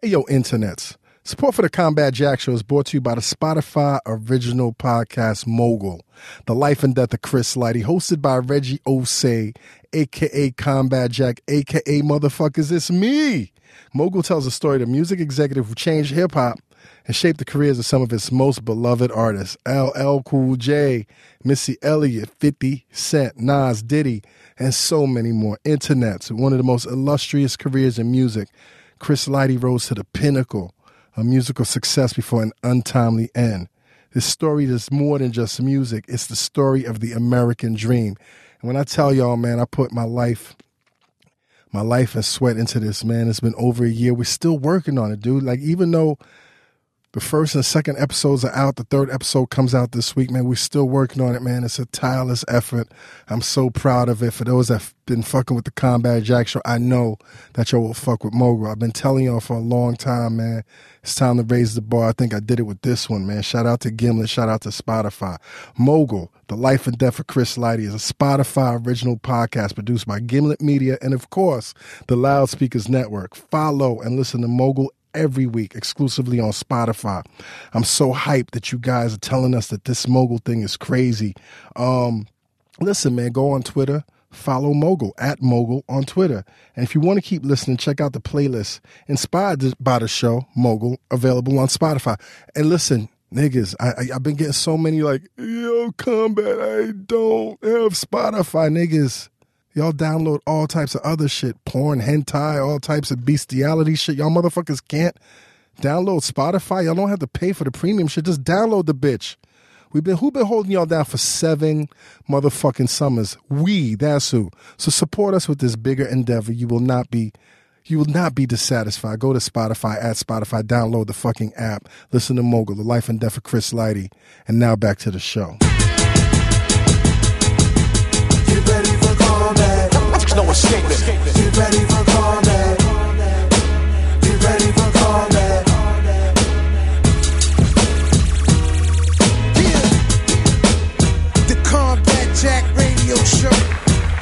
Hey, yo, internets. Support for the Combat Jack Show is brought to you by the Spotify original podcast Mogul, The Life and Death of Chris Lighty, hosted by Reggie Osei, a.k.a. Combat Jack, a.k.a. motherfuckers, it's me. Mogul tells the story of the music executive who changed hip-hop and shaped the careers of some of its most beloved artists. LL Cool J, Missy Elliott, 50 Cent, Nas, Diddy, and so many more. Internets, one of the most illustrious careers in music. Chris Lighty rose to the pinnacle of musical success before an untimely end. This story is more than just music. It's the story of the American dream. And when I tell y'all, man, I put my life and sweat into this, man. It's been over a year. We're still working on it, dude. Like, even though the first and second episodes are out, the third episode comes out this week, man, we're still working on it, man. It's a tireless effort. I'm so proud of it. For those that have been fucking with the Combat Jack Show, I know that y'all will fuck with Mogul. I've been telling y'all for a long time, man. It's time to raise the bar. I think I did it with this one, man. Shout out to Gimlet. Shout out to Spotify. Mogul, The Life and Death of Chris Lighty, is a Spotify original podcast produced by Gimlet Media and, of course, the Loudspeakers Network. Follow and listen to Mogul every week exclusively on Spotify. I'm so hyped that you guys are telling us that this Mogul thing is crazy. Listen, man, go on Twitter, follow Mogul at Mogul on Twitter. And if you want to keep listening, check out the playlist inspired by the show Mogul, available on Spotify. And listen, niggas, I've been getting so many like, yo, Combat, I don't have Spotify, niggas. Y'all download all types of other shit, porn, hentai, all types of bestiality shit. Y'all motherfuckers can't download Spotify. Y'all don't have to pay for the premium shit. Just download the bitch. Who been holding y'all down for 7 motherfucking summers? That's who. So support us with this bigger endeavor. You will not be dissatisfied. Go to Spotify, at Spotify, download the fucking app. Listen to Mogul, The Life and Death of Chris Lighty. And now back to the show. Get ready for combat. No escaping. Get ready for combat. Get ready for combat. Yeah. The Combat Jack Radio Show.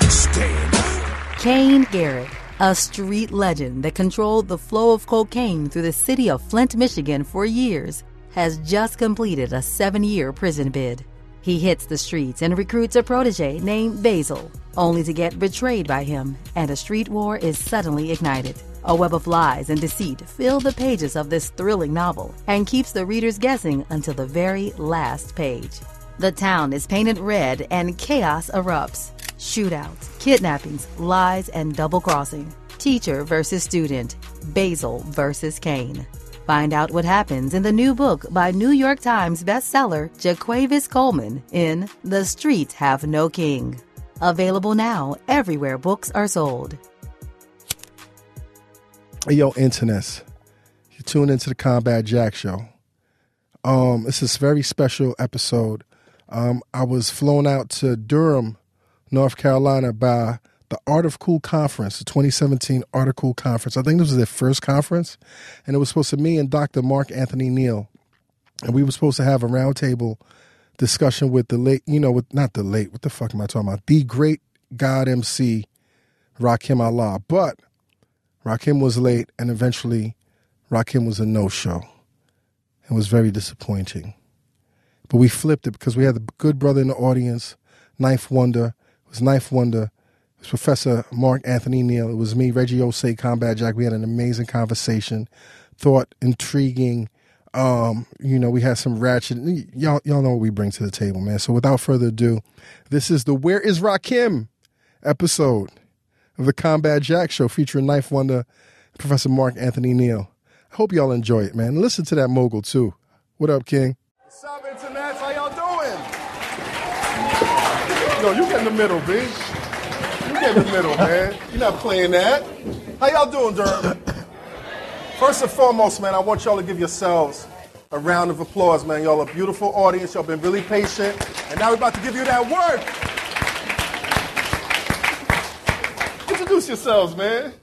Stand up. Kane Garrett, a street legend that controlled the flow of cocaine through the city of Flint, Michigan for years, has just completed a 7-year prison bid. He hits the streets and recruits a protege named Basil, only to get betrayed by him, and a street war is suddenly ignited. A web of lies and deceit fill the pages of this thrilling novel and keeps the readers guessing until the very last page. The town is painted red and chaos erupts. Shootouts, kidnappings, lies, and double-crossing. Teacher versus student. Basil versus Kane. Find out what happens in the new book by New York Times bestseller Jaquavis Coleman in The Streets Have No King. Available now everywhere books are sold. Hey, yo, internets. You tune into the Combat Jack Show. It's this very special episode. I was flown out to Durham, North Carolina by the Art of Cool Conference, the 2017 Art of Cool Conference. I think this was their first conference, and it was supposed to be me and Dr. Mark Anthony Neal, and we were supposed to have a roundtable discussion with the late, what the fuck am I talking about? The great God MC, Rakim Allah. But Rakim was late, and eventually Rakim was a no-show. It was very disappointing. But we flipped it because we had the good brother in the audience, Ninth Wonder. It was Ninth Wonder. It was Professor Mark Anthony Neal. It was me, Reggie Osei, Combat Jack. We had an amazing conversation, thought intriguing. We had some ratchet. Y'all know what we bring to the table, man. So without further ado, this is the Where is Rakim episode of the Combat Jack Show featuring Ninth Wonder, Professor Mark Anthony Neal. I hope y'all enjoy it, man. Listen to that mogul, too. What up, King? What's up, internets? How y'all doing? Yo, you get in the middle, B. You get in the middle, man. You're not playing that. How y'all doing, Durham? First and foremost, man, I want y'all to give yourselves a round of applause, man. Y'all a beautiful audience. Y'all been really patient. And now we're about to give you that work. Introduce yourselves, man.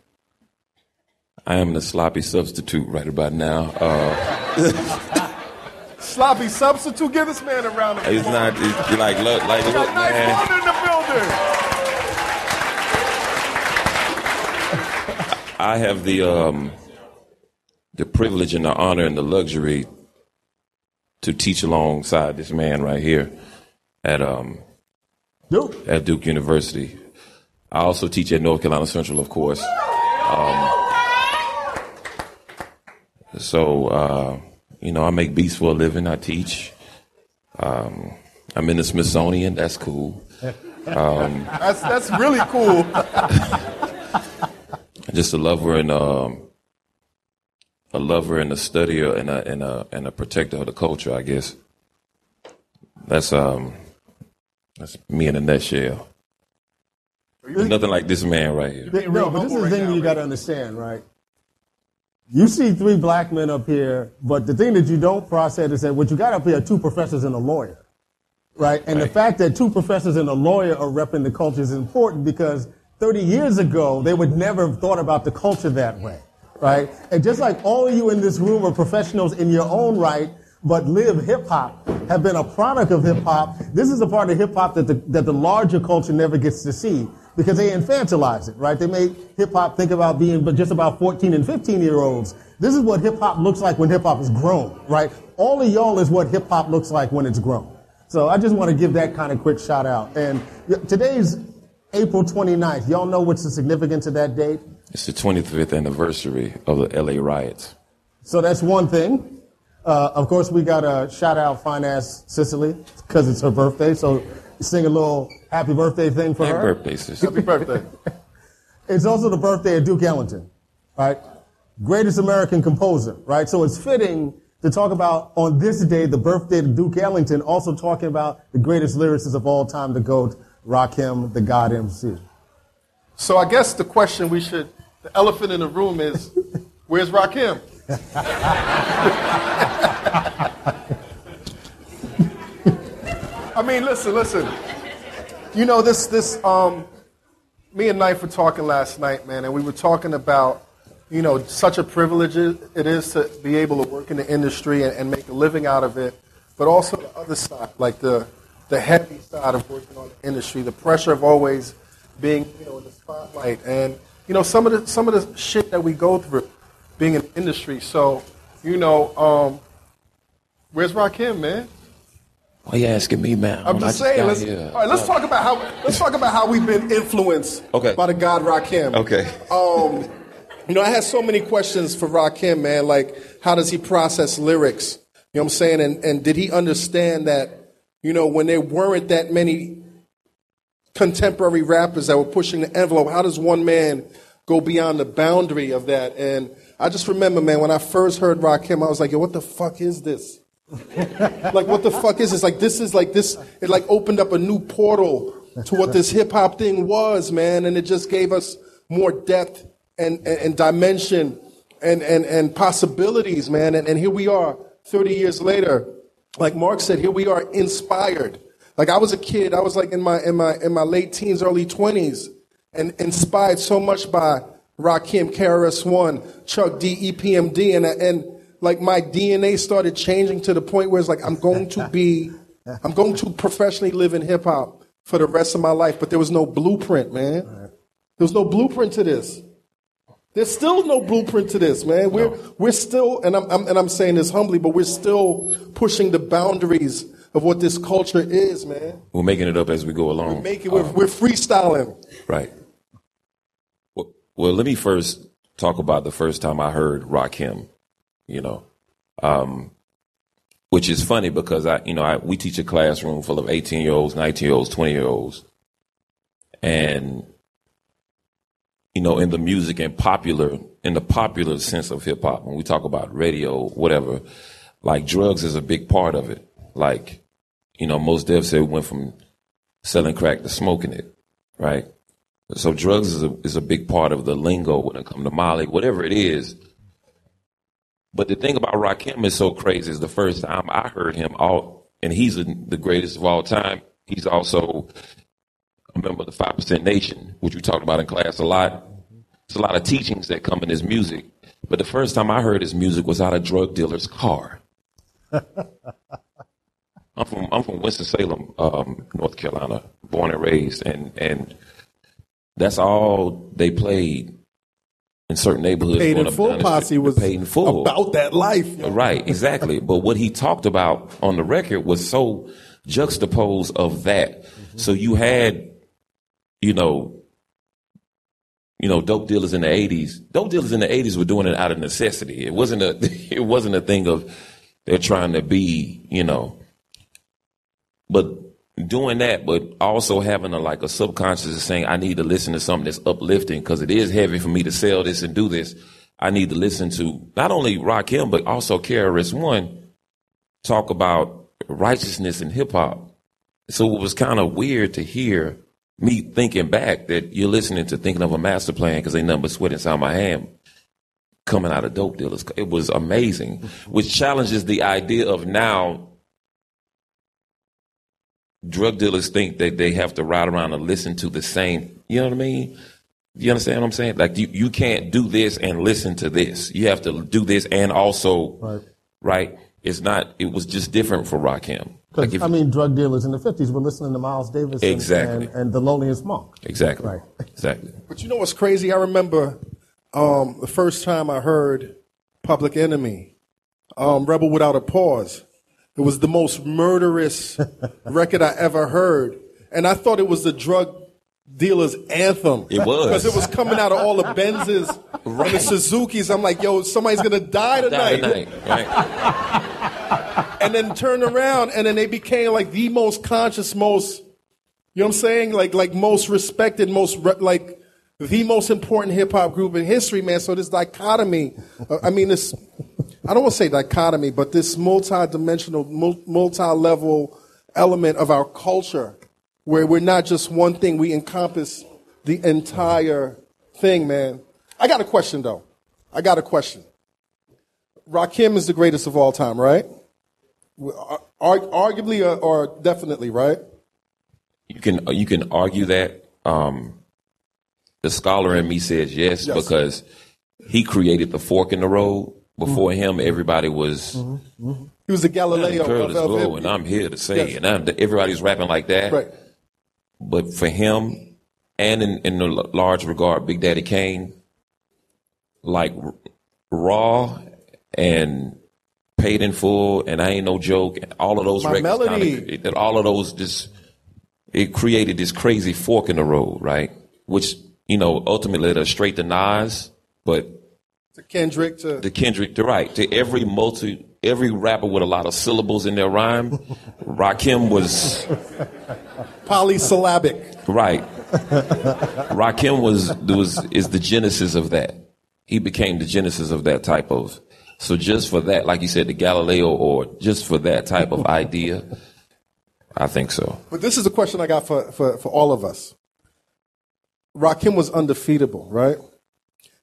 I am the sloppy substitute right about now. Sloppy substitute? Give this man a round of applause. It's not, look, man. Nice one in the building. I have the the privilege and the honor and the luxury to teach alongside this man right here at Duke University. I also teach at North Carolina Central, of course. I make beats for a living. I teach. I'm in the Smithsonian. That's cool. That's really cool. Just a lover and a studier and a protector of the culture, I guess. That's me in a nutshell. Nothing like this man right here. No, but this is the thing you got to understand, right? You see 3 black men up here, but the thing that you don't process is that what you got up here are 2 professors and a lawyer, right? And the fact that 2 professors and a lawyer are repping the culture is important because 30 years ago, they would never have thought about the culture that way, right? And just like all of you in this room are professionals in your own right, but live hip-hop, have been a product of hip-hop, this is a part of hip-hop that the larger culture never gets to see because they infantilize it, right? They make hip-hop think about being just about 14 and 15-year-olds. This is what hip-hop looks like when hip-hop is grown, right? All of y'all is what hip-hop looks like when it's grown. So I just want to give that kind of quick shout out. And today's April 29th. Y'all know what's the significance of that date? It's the 25th anniversary of the LA riots. So that's one thing. Of course, we got to shout out Fine Ass Cicely because it's her birthday. So sing a little happy birthday thing for her. Happy birthday, sister. Happy birthday. It's also the birthday of Duke Ellington, right? Greatest American composer, right? So it's fitting to talk about on this day, the birthday of Duke Ellington, also talking about the greatest lyricist of all time, the GOAT, Rakim, the God MC. So I guess the question the elephant in the room is, where's Rakim? I mean, listen. You know, me and Knife were talking last night, man, and we were talking about, you know, such a privilege it is to be able to work in the industry and make a living out of it, but also the other side, like the heavy side of working on the industry, the pressure of always being, you know, in the spotlight, and you know some of the shit that we go through being in the industry. So, you know, where's Rakim, man? Why you asking me, man? I'm just saying. Let's talk about how we've been influenced by the God Rakim. Okay. You know, I had so many questions for Rakim, man. Like, how does he process lyrics? You know what I'm saying? And did he understand that, you know, when there weren't that many contemporary rappers that were pushing the envelope, how does one man go beyond the boundary of that? And I just remember, man, when I first heard Rakim, I was like, yo, what the fuck is this? Like, what the fuck is this? Like, it like opened up a new portal to what this hip hop thing was, man. And it just gave us more depth and dimension and possibilities, man. And here we are 30 years later. Like Mark said, here we are inspired. Like, I was a kid, I was like in my late teens, early 20s, and inspired so much by Rakim, KRS-One, Chuck D, EPMD, and like my DNA started changing to the point where it's like I'm going to professionally live in hip hop for the rest of my life. But there was no blueprint, man. There was no blueprint to this. There's still no blueprint to this, man. We're still, and I'm saying this humbly, but we're still pushing the boundaries of what this culture is, man. We're making it up as we go along. We're freestyling. Right. Well, let me first talk about the first time I heard Rakim. You know, which is funny because we teach a classroom full of 18-year-olds, 19-year-olds, 20-year-olds. And, you know, in the music and in the popular sense of hip hop, when we talk about radio, whatever, like drugs is a big part of it. Like, you know, most devs say we went from selling crack to smoking it, right? So drugs is a big part of the lingo when it comes to Molly, whatever it is. But the thing about Rakim is so crazy is the first time I heard him and he's the greatest of all time. He's also a member of the 5% Nation, which we talked about in class a lot. There's a lot of teachings that come in his music. But the first time I heard his music was out of drug dealer's car. I'm from Winston-Salem, North Carolina, born and raised, and that's all they played in certain neighborhoods. Paid going in up Full down the street, posse was Paid in Full. about that life. Right, exactly. But what he talked about on the record was so juxtaposed of that. Mm-hmm. So you had, dope dealers in the 80s. Dope dealers in the 80s were doing it out of necessity. It wasn't a thing of they're trying to be, but doing that, but also having a subconscious saying, I need to listen to something that's uplifting because it is heavy for me to sell this and do this. I need to listen to not only Rakim, but also KRS-One talk about righteousness in hip hop. So it was kind of weird to hear me thinking back that you're listening to Thinking of a Master Plan because ain't nothing but sweat inside my hand coming out of dope dealers. It was amazing, which challenges the idea of now drug dealers think that they have to ride around and listen to the same, you know what I mean? You understand what I'm saying? Like you can't do this and listen to this. You have to do this and also, right? It was just different for Rakim. Drug dealers in the 50s were listening to Miles Davis and The Loneliest Monk. Exactly. Right. Exactly. But you know what's crazy? I remember the first time I heard Public Enemy, Rebel Without a Pause. It was the most murderous record I ever heard. And I thought it was the drug dealer's anthem. It was. Because it was coming out of all the Benzes and the Suzukis. I'm like, yo, somebody's going to die tonight. Right. And then turn around, and then they became like the most conscious, most, you know what I'm saying? Like most respected, the most important hip-hop group in history, man. So this dichotomy, this... I don't want to say dichotomy, but this multi-dimensional, multi-level element of our culture where we're not just one thing, we encompass the entire thing, man. I got a question, though. Rakim is the greatest of all time, right? Arguably or definitely, right? You can argue that. The scholar in me says yes, because he created the fork in the road. Before him, everybody was. He was the Galileo. Girl is glow, and I'm here to say, and everybody's rapping like that. Right. But for him, and in a large regard, Big Daddy Kane, like Raw and Paid in Full, and I Ain't No Joke, and all of those records, all of those just it created this crazy fork in the road, right? Which ultimately led us straight to Nas, but. To Kendrick, to every rapper with a lot of syllables in their rhyme. Rakim was polysyllabic. Right. Rakim is the genesis of that. He became the genesis of that type of. So just for that, like you said, the Galileo, or just for that type of idea, I think so. But this is a question I got for all of us. Rakim was undefeatable, right?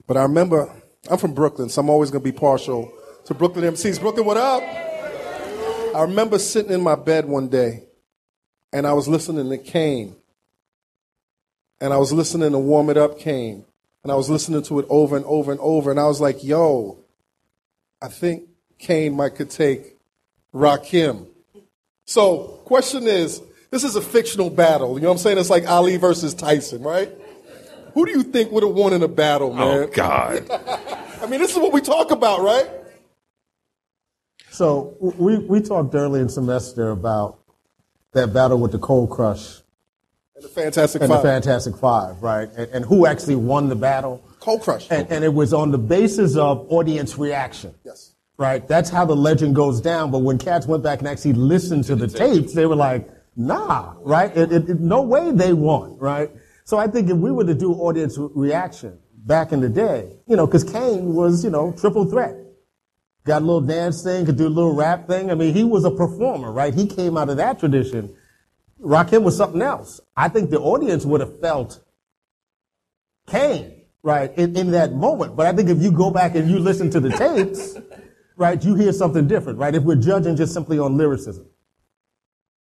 But I remember. I'm from Brooklyn, so I'm always going to be partial to Brooklyn MCs. Brooklyn, what up? I remember sitting in my bed one day, and I was listening to Kane. And I was listening to Warm It Up Kane. And I was listening to it over and over and over. And I was like, yo, I think Kane could take Rakim. So, question is, this is a fictional battle. You know what I'm saying? It's like Ali versus Tyson, right? Who do you think would have won in a battle, man? Oh, God. This is what we talk about, right? So we talked early in semester about that battle with the Cold Crush. And the Fantastic Five. And the Fantastic Five, right? And who actually won the battle. Cold Crush. And it was on the basis of audience reaction. Yes. Right? That's how the legend goes down. But when cats went back and actually listened to the tapes, they were like, nah, right? No way they won, right? So I think if we were to do audience reaction back in the day, because Kane was, triple threat. Got a little dance thing, could do a little rap thing. He was a performer, right? He came out of that tradition. Rakim was something else. I think the audience would have felt Kane, right, in that moment. But I think if you go back and you listen to the tapes, right, you hear something different, right? If we're judging just simply on lyricism.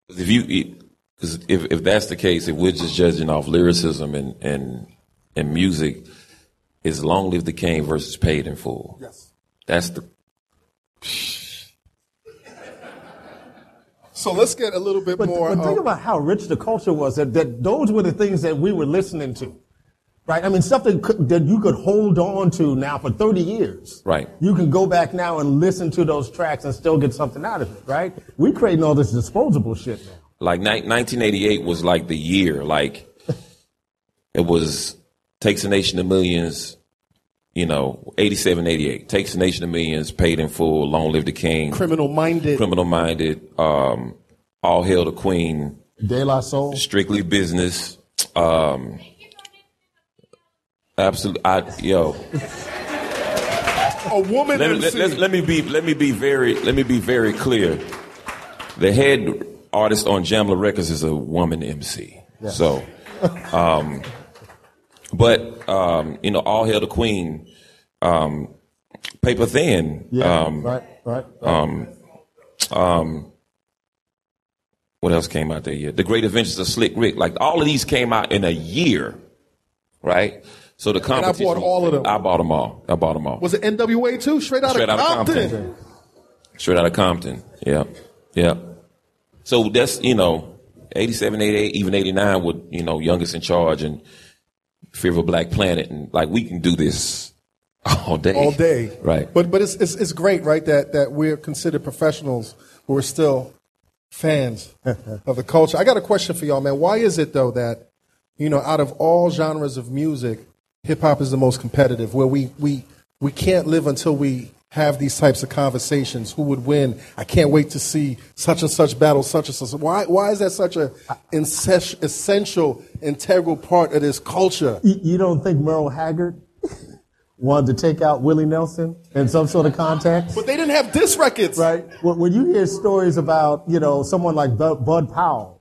Because if that's the case, if we're just judging off lyricism and music, it's Long Live the King versus Paid in Full. Yes. That's the. So let's get a little bit more. But think about how rich the culture was. That those were the things that we were listening to, Right? I mean, stuff that you could hold on to now for 30 years. Right. You can go back now and listen to those tracks and still get something out of it, right? We creating all this disposable shit now. Like 1988 was like the year. Like it was Takes a Nation of Millions, 87, 88. Takes a Nation of Millions, Paid in Full, Long Live the King. Criminal Minded. All Hail the Queen. De La Soul. Strictly Business. Absolutely. A woman MC. Let me be very clear. The head artist on Jamla Records is a woman MC. Yes. So, All Hail the Queen, Paper Thin. Yeah, right. What else came out that year? The Great Adventures of Slick Rick. Like all of these came out in a year, right? So the competition. And I bought all of them. I bought them all. Was it NWA too? Straight out of Compton. Straight out of Compton. Yeah. So that's 87, 88, even 89 with Youngest in Charge and Fear of a Black Planet, and like we can do this all day. Right. But it's great, right? That we're considered professionals, but we're still fans of the culture. I got a question for y'all, man. Why is it though that out of all genres of music, hip hop is the most competitive? Where we can't live until we have these types of conversations. Who would win? I can't wait to see such and such battle, such and such. Why is that such a essential, integral part of this culture? You don't think Merle Haggard wanted to take out Willie Nelson in some sort of context? But they didn't have diss records. Right. When you hear stories about, someone like Bud Powell,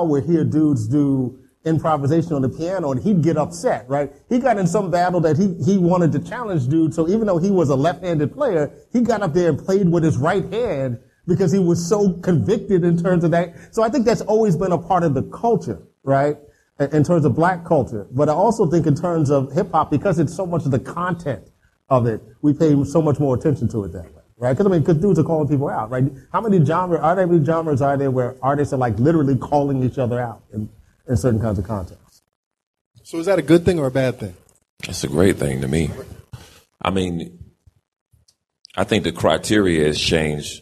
would hear dudes do improvisation on the piano and he'd get upset, right? He got in some battle that he wanted to challenge dude. So even though he was a left-handed player, he got up there and played with his right hand because he was so convicted in terms of that. So I think that's always been a part of the culture, right? In terms of black culture. But I also think in terms of hip hop, because it's so much of the content of it, we pay so much more attention to it that way, right? Because dudes are calling people out, right? How many genres are there where artists are like literally calling each other out in certain kinds of contexts? So is that a good thing or a bad thing? It's a great thing to me. I mean, I think the criteria has changed.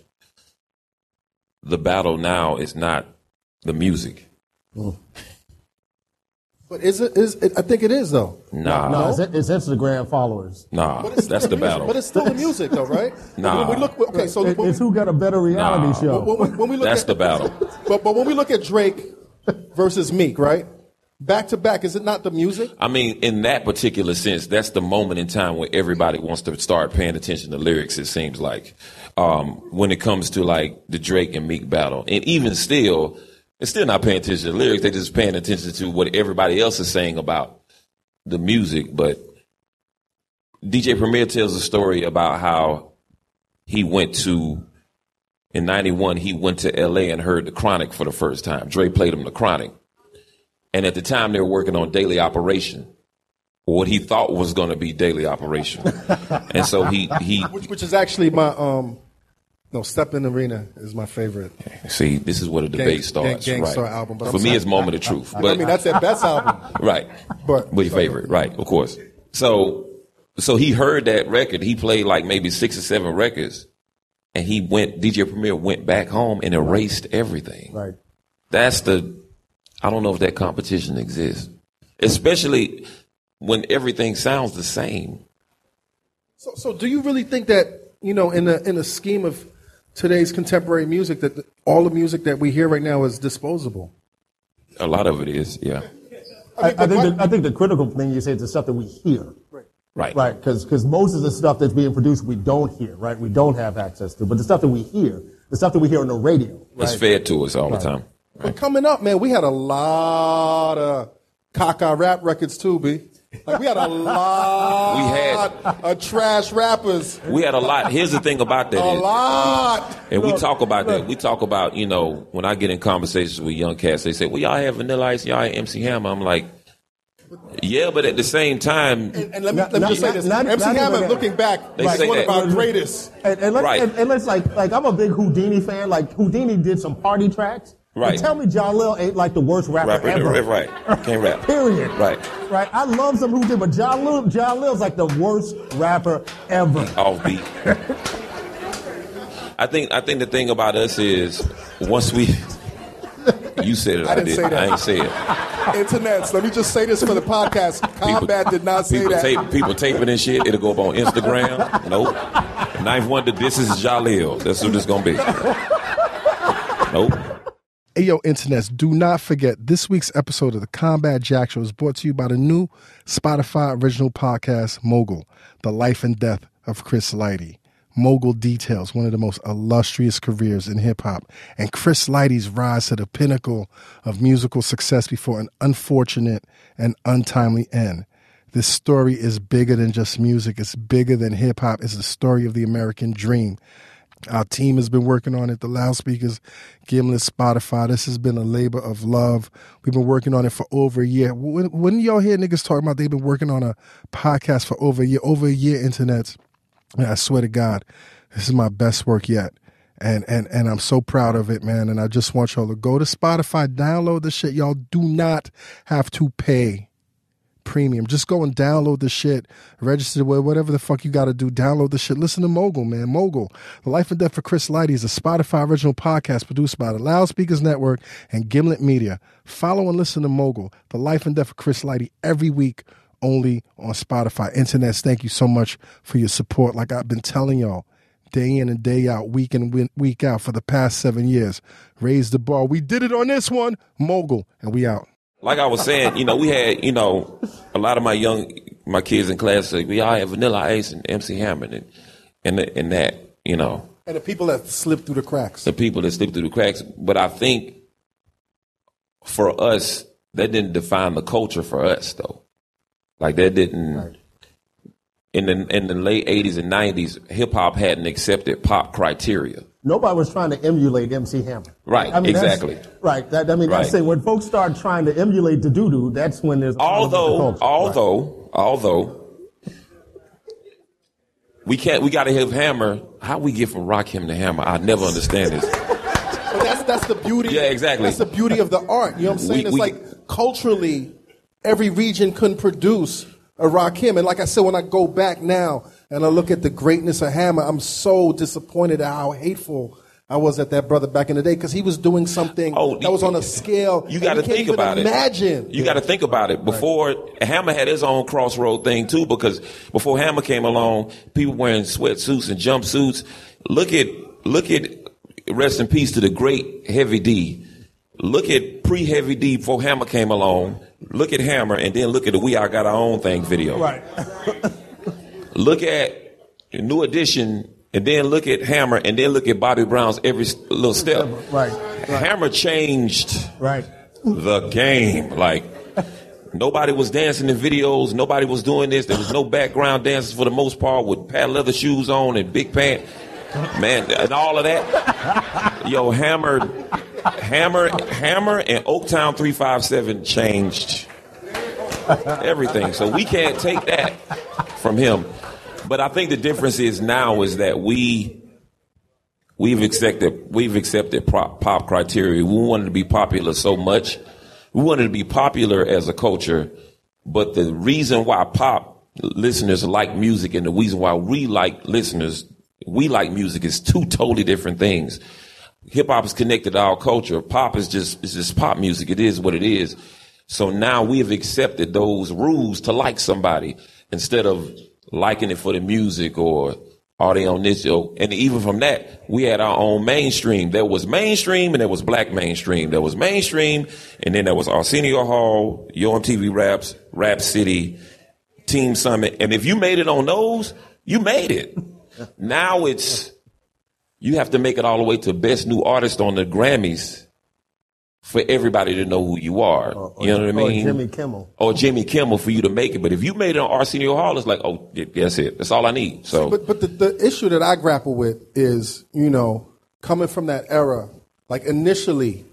The battle now is not the music. But is it? I think it is though. Nah. No, it's Instagram followers. Nah, that's the battle. But it's still the music though, right? Nah. It's who got a better reality show. When we look that's the battle. But when we look at Drake versus Meek, right? Back to back, is it not the music? I mean, in that particular sense, that's the moment in time where everybody wants to start paying attention to lyrics, it seems like. When it comes to like the Drake and Meek battle. And even still, they're still not paying attention to the lyrics, they're just paying attention to what everybody else is saying about the music. But DJ Premier tells a story about how he went to, in 91, he went to LA and heard the Chronic for the first time. Dre played him the Chronic. And at the time they were working on Daily Operation, or what he thought was going to be Daily Operation. And so he which is actually my, Step in the Arena is my favorite. See, this is where the debate starts. Gangstar right. album. But for me, it's Moment of Truth. But I mean, that's their best album. Right. But your favorite, right, of course. So he heard that record. He played like maybe 6 or 7 records. And DJ Premier went back home and erased everything. Right. I don't know if that competition exists, especially when everything sounds the same. So do you really think that, in a scheme of today's contemporary music, that all the music that we hear right now is disposable? A lot of it is, yeah. I think the critical thing you say is the stuff that we hear. Right. Right, because most of the stuff that's being produced we don't hear, right? We don't have access to. But the stuff that we hear, the stuff that we hear on the radio, right? It's fed to us all the time. But coming up, man, we had a lot of caca rap records too, B. Like we had a lot of trash rappers. We had a lot. Here's the thing about that. A lot. And we talk about that. We talk about, when I get in conversations with young cats, they say, well, y'all have Vanilla Ice, y'all have MC Hammer. I'm like, yeah, but at the same time. And let me just say this. MC Hammer, looking back, is one of our greatest. And let's like I'm a big Houdini fan. Like Houdini did some party tracks. Right. But tell me Jalil ain't like the worst rapper ever. Right. Can't rap. Period. Right. Right. I love some who did, but Jalil's like the worst rapper ever. Offbeat. I think the thing about us is once we. You said it. I didn't say that. I ain't say it. Internets, let me just say this for the podcast. Combat did not say that. People taping and shit. It'll go up on Instagram. Nope. Ninth Wonder, this is Jalil. That's what it's going to be. Nope. Hey, yo, internets, do not forget this week's episode of the Combat Jack Show is brought to you by the new Spotify original podcast, Mogul, The Life and Death of Chris Lighty. Mogul details one of the most illustrious careers in hip-hop and Chris Lighty's rise to the pinnacle of musical success before an unfortunate and untimely end. This story is bigger than just music. It's bigger than hip-hop. It's the story of the American dream. Our team has been working on it. The Loudspeakers, Gimlet, Spotify. This has been a labor of love. We've been working on it for over a year. When y'all hear niggas talking about they've been working on a podcast for over a year, internets, I swear to God, this is my best work yet. And I'm so proud of it, man. And I just want y'all to go to Spotify, download the shit. Y'all do not have to pay premium. Just go and download the shit, register with whatever the fuck you got to do. Download the shit. Listen to Mogul, man. Mogul, The Life and Death of Chris Lighty is a Spotify original podcast produced by the Loudspeakers Network and Gimlet Media. Follow and listen to Mogul, The Life and Death of Chris Lighty every week only on Spotify. Internets, thank you so much for your support. Like I've been telling y'all, day in and day out, week in, week out for the past 7 years. Raise the bar. We did it on this one, Mogul, and we out. Like I was saying, we had, a lot of my kids in class say, we all had Vanilla Ice and MC Hammer and that, And the people that slipped through the cracks. The people that slipped through the cracks. But I think for us, that didn't define the culture for us, though. Like that didn't. Right. In the late 80s and 90s, hip hop hadn't accepted pop criteria. Nobody was trying to emulate MC Hammer. Right, exactly. Right. That's saying when folks start trying to emulate the doo-doo, that's when there's although we got to have Hammer. How we get from Rakim to Hammer? I never understand this. But that's the beauty. Yeah, exactly. That's the beauty of the art. You know what I'm saying? It's like culturally, every region couldn't produce a Rakim. And like I said, when I go back now and I look at the greatness of Hammer, I'm so disappointed at how hateful I was at that brother back in the day because he was doing something that was on a scale you got to think about it. You got to think about it. Before Hammer had his own crossroad thing too, because before Hammer came along, people wearing sweatsuits and jumpsuits. Look at rest in peace to the great Heavy D. Look at pre-Heavy D before Hammer came along. Look at Hammer, and then look at the We All Got Our Own Thing video. Right. Look at New Edition, and then look at Hammer, and then look at Bobby Brown's every little step. Right. Hammer changed the game. Like, nobody was dancing in videos. Nobody was doing this. There was no background dancers for the most part with patent leather shoes on and big pants. Man, and all of that. Yo, Hammer and Oaktown 357 changed everything. So we can't take that from him. But I think the difference is now is that we've accepted pop criteria. We wanted to be popular so much. We wanted to be popular as a culture. But the reason why pop listeners like music and the reason why we like music is two totally different things. Hip hop is connected to our culture. Pop is just pop music. It is what it is. So now we have accepted those rules to like somebody instead of liking it for the music or are they on this show? And even from that, we had our own mainstream. There was mainstream and there was black mainstream. There was mainstream and then there was Arsenio Hall, Yo MTV Raps, Rap City, Team Summit. And if you made it on those, you made it. Now you have to make it all the way to Best New Artist on the Grammys for everybody to know who you are. You know what I mean? Or Jimmy Kimmel for you to make it. But if you made it on Arsenio Hall, it's like, oh, that's it. That's all I need. So, but the issue that I grapple with is, coming from that era, like initially,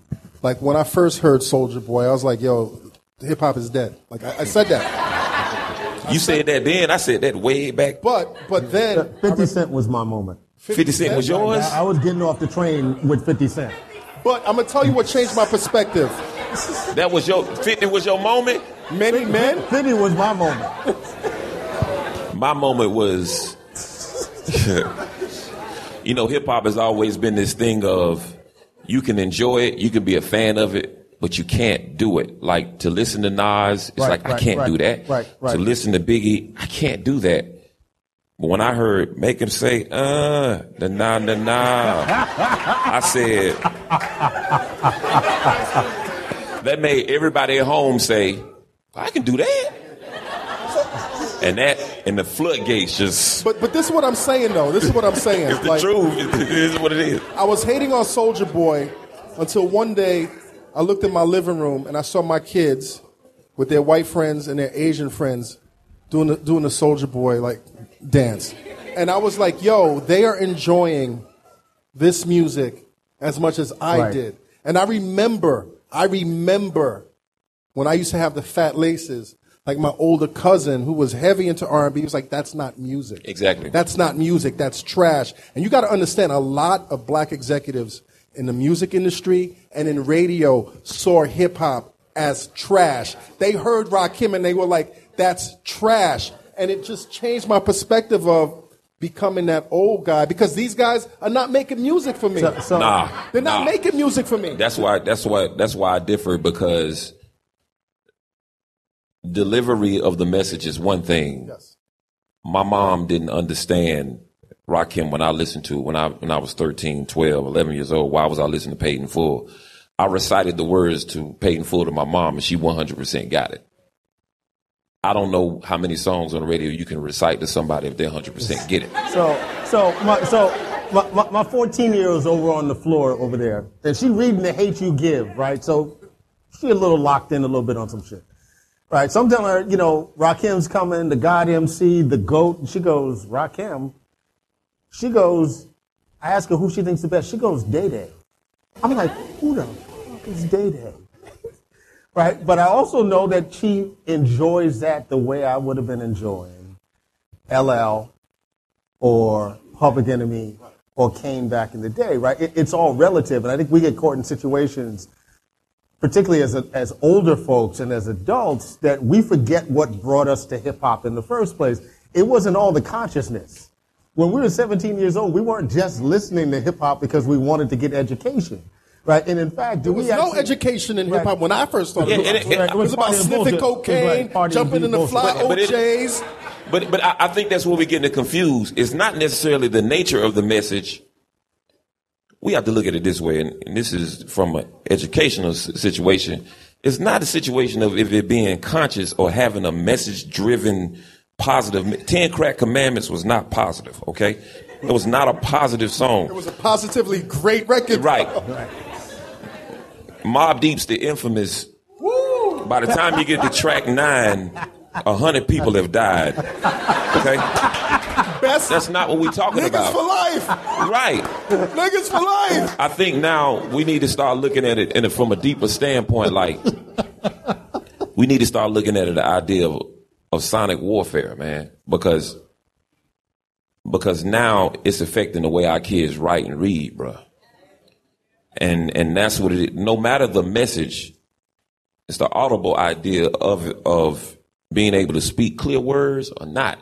like when I first heard Soulja Boy, I was like, yo, hip hop is dead. Like I said that. You said that then. I said that way back. But then 50 Cent was my moment. 50 Cent was yours? I was getting off the train with 50 Cent. But I'm gonna tell you what changed my perspective. That was 50 was your moment? Many men? 50 was my moment. My moment was, hip hop has always been this thing of you can enjoy it, you can be a fan of it, but you can't do it. Like to listen to Nas, it's I can't do that. Right. To listen to Biggie, I can't do that. But when I heard make him say, nah, I said, that made everybody at home say, I can do that. And the floodgates just. But this is what I'm saying, though. This is what I'm saying. It's the truth. It is what it is. I was hating on Soulja Boy until one day I looked in my living room and I saw my kids with their white friends and their Asian friends doing the Soulja Boy dance. And I was like, yo, they are enjoying this music as much as I did. And I remember when I used to have the fat laces, like my older cousin who was heavy into R&B, he was like, that's not music. Exactly. That's not music. That's trash. And you got to understand, a lot of black executives in the music industry and in radio saw hip-hop as trash. They heard Rakim and they were like, that's trash. And it just changed my perspective of becoming that old guy, because these guys are not making music for me. They're not making music for me. That's why I differ, because delivery of the message is one thing. Yes. My mom didn't understand Rakim when I listened to it when I was 13, 12, 11 years old. Why was I listening to Paid in Full? I recited the words to Paid in Full to my mom, and she 100% got it. I don't know how many songs on the radio you can recite to somebody if they 100% get it. So my 14-year-old's over on the floor over there, and she reading The Hate U Give, right? So she a little locked in a little bit on some shit, right? So I'm telling her, Rakim's coming, the God MC, the GOAT, and she goes, Rakim. She goes, I ask her who she thinks the best. She goes, Day Day. I'm like, who the fuck is Day Day? Right, but I also know that she enjoys that the way I would have been enjoying LL or Public Enemy or Kane back in the day, right? It's all relative, and I think we get caught in situations, particularly as older folks and as adults, that we forget what brought us to hip-hop in the first place. It wasn't all the consciousness. When we were 17 years old, we weren't just listening to hip-hop because we wanted to get education. Right, and in fact, there was no education in hip hop when I first started. It was about sniffing cocaine, jumping in the fly OJs. But I think that's where we're getting confused. It's not necessarily the nature of the message. We have to look at it this way, and this is from an educational situation. It's not a situation of if it being conscious or having a message-driven, positive. 10 Crack Commandments was not positive, okay? It was not a positive song. It was a positively great record. Right. Mobb Deep's the infamous. Woo! By the time you get to track 9, 100 people have died. Okay? That's not what we're talking about. Niggas for life. Right. Niggas for life. I think now we need to start looking at it from a deeper standpoint. Like, we need to start looking at it, the idea of sonic warfare, man. Because now it's affecting the way our kids write and read, bro. And that's what it is. No matter the message, it's the audible idea of being able to speak clear words or not.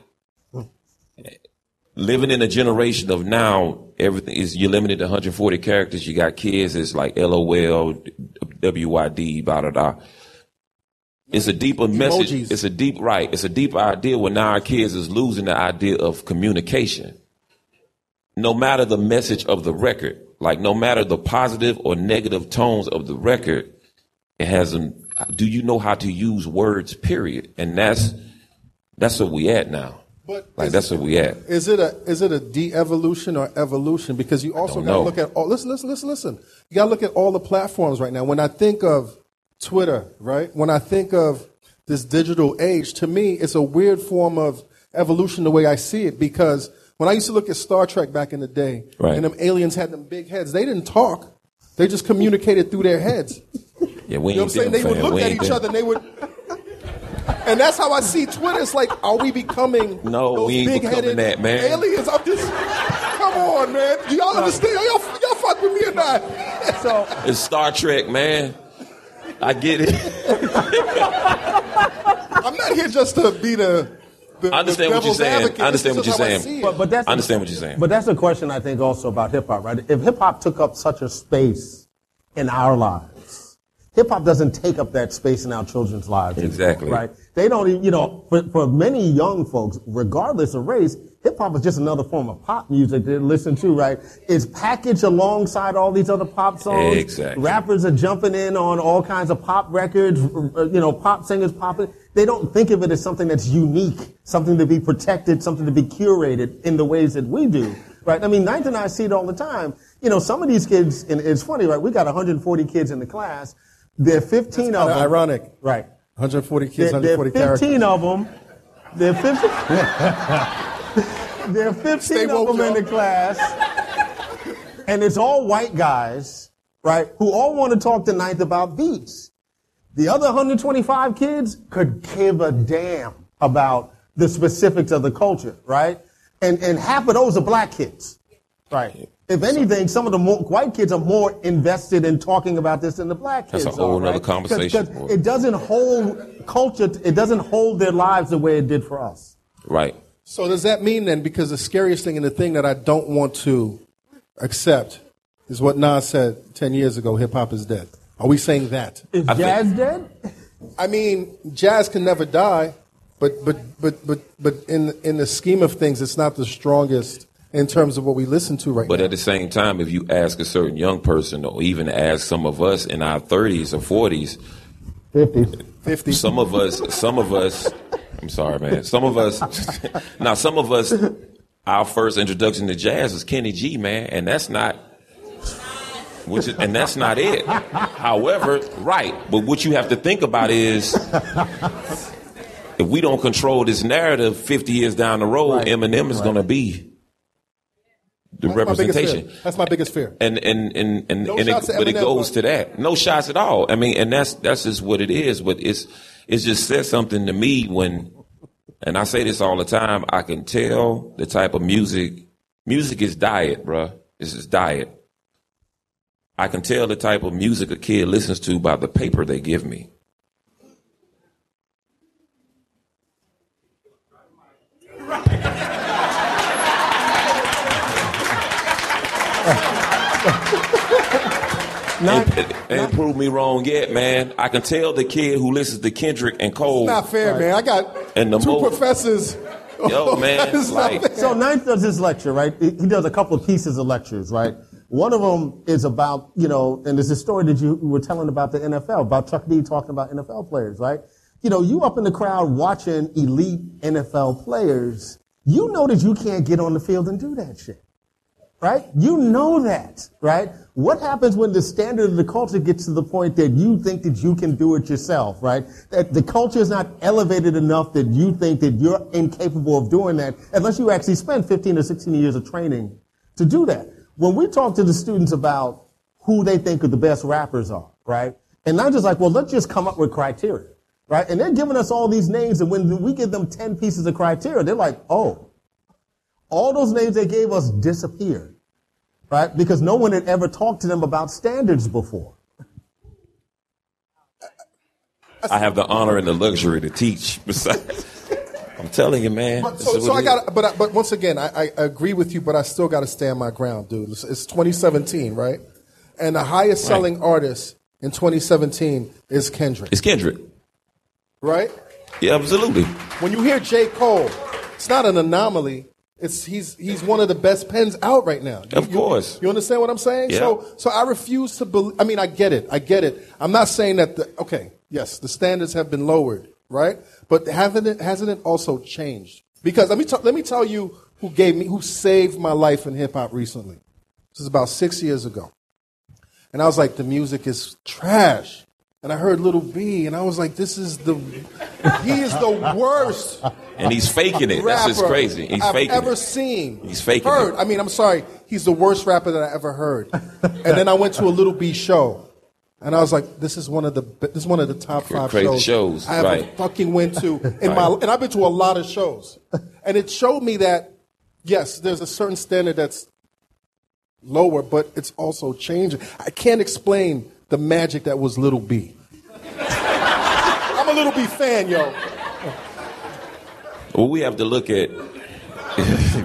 Living in a generation of now, everything is, you're limited to 140 characters. You got kids, it's like LOL, WYD, blah, blah, blah. It's a deeper message. Emojis. It's a deep idea where now our kids is losing the idea of communication. No matter the message of the record, like no matter the positive or negative tones of the record, it has do you know how to use words, period? And that's where we at now. But that's where we at. Is it a de-evolution or evolution? Because you also got to look at all. Listen. You got to look at all the platforms right now. When I think of Twitter, right? When I think of this digital age, to me, it's a weird form of evolution the way I see it. Because when I used to look at Star Trek back in the day, right, and them aliens had them big heads, they didn't talk. They just communicated through their heads. Yeah, we you know what I'm saying? They would look at each other and they would. And that's how I see Twitter. It's like, are we becoming those we ain't big-headed that, man. aliens? I'm just, come on, man. Do y'all understand? Y'all fuck with me or not? So It's Star Trek, man. I get it. I'm not here just to be the I understand what you're devil's saying. advocate. I understand This what is you're how I saying. see it. but that's I understand what you're saying. But that's a question I think also about hip hop, right? If hip hop took up such a space in our lives, hip hop doesn't take up that space in our children's lives. Exactly. Right? They don't even, for many young folks, regardless of race, hip hop is just another form of pop music they listen to, right? It's packaged alongside all these other pop songs. Exactly. Rappers are jumping in on all kinds of pop records, pop singers popping. They don't think of it as something that's unique, something to be protected, something to be curated in the ways that we do, right? I mean, Ninth and I see it all the time. Some of these kids, and it's funny, right? We got 140 kids in the class. There are 15 of them. Ironic. Right. 140 kids, 140 there are 15 characters. of them. There are 15. There are 15 Stay of woke, them in y'all. the class, and it's all white guys, right, who all want to talk to Ninth about beats. The other 125 kids could give a damn about the specifics of the culture, right? And half of those are black kids, right? If anything, some of the white kids are more invested in talking about this than the black kids. That's a whole are, nother right? conversation. 'Cause it doesn't hold culture, it doesn't hold their lives the way it did for us. Right. So does that mean then, because the scariest thing and the thing that I don't want to accept is what Nas said 10 years ago, hip-hop is dead. Are we saying that? Is jazz dead? I mean, jazz can never die, but in the scheme of things, it's not the strongest in terms of what we listen to right But now. at the same time, if you ask a certain young person, or even ask some of us in our 30s or 40s, 50. some of us, I'm sorry, man. Some of us, our first introduction to jazz was Kenny G, man, and that's not it. However, right, but what you have to think about is, if we don't control this narrative 50 years down the road, Right. Eminem is going to be the representation. That's my biggest fear. But it Eminem, goes but- to that. No shots at all. I mean, and that's just what it is. But it just says something to me when, and I say this all the time, I can tell the type of music is diet, bruh. This is diet. I can tell the type of music a kid listens to by the paper they give me. Ain't proved me wrong yet, man. I can tell the kid who listens to Kendrick and Cole. Not fair, man. I got And the two professors. Yo, man, It's not like- fair. So Ninth does this lecture, right? He does a couple of pieces of lectures, right? One of them is about, and there's a story that you were telling about the NFL, about Chuck D talking about NFL players, right? You up in the crowd watching elite NFL players, you know that you can't get on the field and do that shit, right? You know that, right? What happens when the standard of the culture gets to the point that you think that you can do it yourself, right? That the culture is not elevated enough that you think that you're incapable of doing that unless you actually spend 15 or 16 years of training to do that. When we talk to the students about who they think are the best rappers are, right? And I'm just like, well, let's just come up with criteria, right? And they're giving us all these names, and when we give them 10 pieces of criteria, they're like, oh, all those names they gave us disappeared, right? Because no one had ever talked to them about standards before. I have the honor and the luxury to teach. Besides, I'm telling you, man. But, this is what it is. but once again, I agree with you, but I still got to stand my ground, dude. It's 2017, right? And the highest selling artist in 2017 is Kendrick, It's Kendrick. right? Yeah, absolutely. When you hear J. Cole, it's not an anomaly. He's one of the best pens out right now. Of course. You understand what I'm saying? Yeah. So I refuse to believe. I mean, I get it. I'm not saying that. Yes, the standards have been lowered, right? But hasn't it also changed? Because let me tell you who saved my life in hip hop recently. This is about 6 years ago, and I was like, the music is trash. And I heard Little B, and I was like, he is the worst. And he's faking it. That's just rapper crazy. He's I've faking ever it. seen. He's faking heard. it. I mean, I'm sorry. He's the worst rapper that I ever heard. And then I went to a Little B show, and I was like, this is one of the top 5 Crazy shows, I ever right. fucking went to and I've been to a lot of shows, and it showed me that yes, there's a certain standard that's lower, but it's also changing. I can't explain the magic that was Little B. I'm a Little B fan, yo. Well, we have to look at.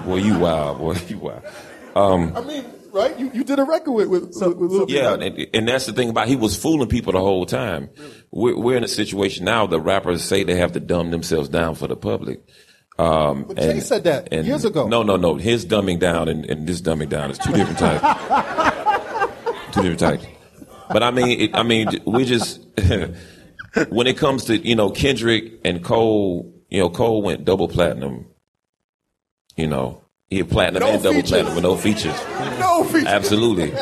Boy, you wild, boy, you wild. I mean, right? You did a record with Little B. Yeah, and that's the thing about he was fooling people the whole time. We're in a situation now that rappers say they have to dumb themselves down for the public. But Jay said that years ago. No. His dumbing down and this dumbing down is two different types. Two different types. But I mean, we just when it comes to Kendrick and Cole, Cole went double platinum. He had platinum and double platinum with no features. No features. Absolutely.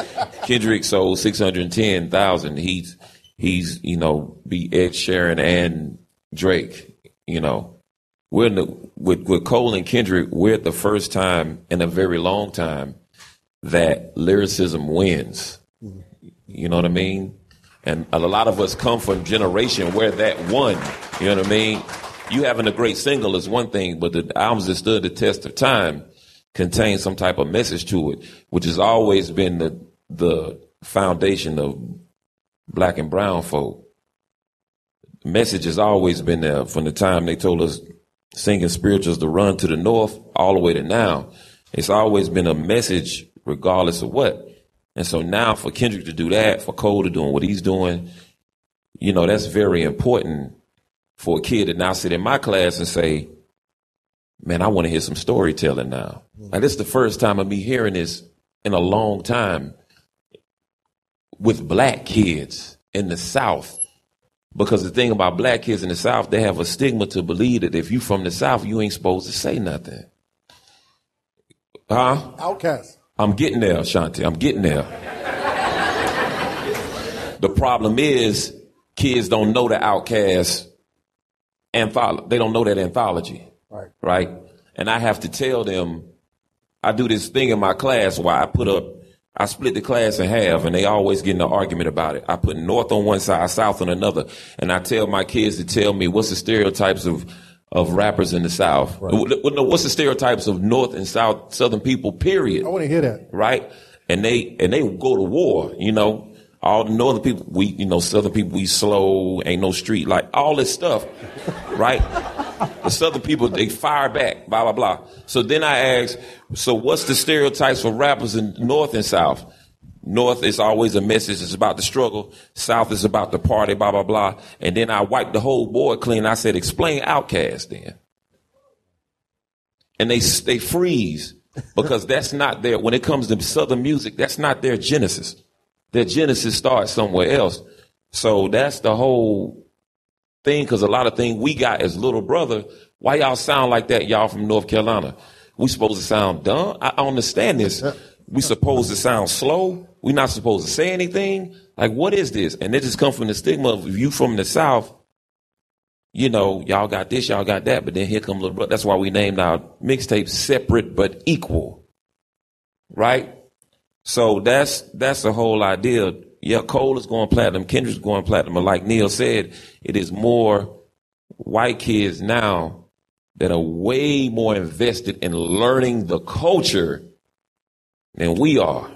Kendrick sold 610,000. He's beat Ed Sheeran and Drake. We're with Cole and Kendrick, we're at the first time in a very long time that lyricism wins. You know what I mean? And a lot of us come from a generation where that won. You know what I mean? You having a great single is one thing, but the albums that stood the test of time contain some type of message to it, which has always been the foundation of black and brown folk. The message has always been there from the time they told us singing spirituals to run to the north all the way to now. It's always been a message regardless of what. And so now for Kendrick to do that, for Cole to doing what he's doing, that's very important for a kid to now sit in my class and say, man, I want to hear some storytelling now. Like, this is the first time of me hearing this in a long time with black kids in the South. Because the thing about black kids in the South, they have a stigma to believe that if you from the South, you ain't supposed to say nothing. Huh? Outcast. I'm getting there, Shanti. I'm getting there. The problem is kids don't know the Outkast anthology. They don't know that anthology. Right? And I have to tell them, I do this thing in my class where I split the class in half, and they always get in an argument about it. I put North on one side, South on another, and I tell my kids to tell me what's the stereotypes of rappers in the South. Right. What's the stereotypes of North and Southern people, period. I want to hear that. Right? And they go to war, All the Northern people, Southern people, we slow, ain't no street, like all this stuff, right? The Southern people, they fire back, blah, blah, blah. So then I ask, so what's the stereotypes for rappers in North and South? North is always a message. It's about the struggle. South is about the party, blah, blah, blah. And then I wiped the whole board clean. I said, explain Outkast then. And they freeze because that's not their, when it comes to Southern music, that's not their genesis. Their genesis starts somewhere else. So that's the whole thing, because a lot of things we got as little brother, why y'all sound like that, y'all from North Carolina? We supposed to sound dumb? I understand this. We supposed to sound slow? We not supposed to say anything? Like, what is this? And it just comes from the stigma of you from the South, y'all got this, y'all got that, but then here come little brother. That's why we named our mixtape Separate But Equal. Right? So that's the whole idea. Yeah, Cole is going platinum, Kendrick's going platinum, and like Neal said, it is more white kids now that are way more invested in learning the culture than we are.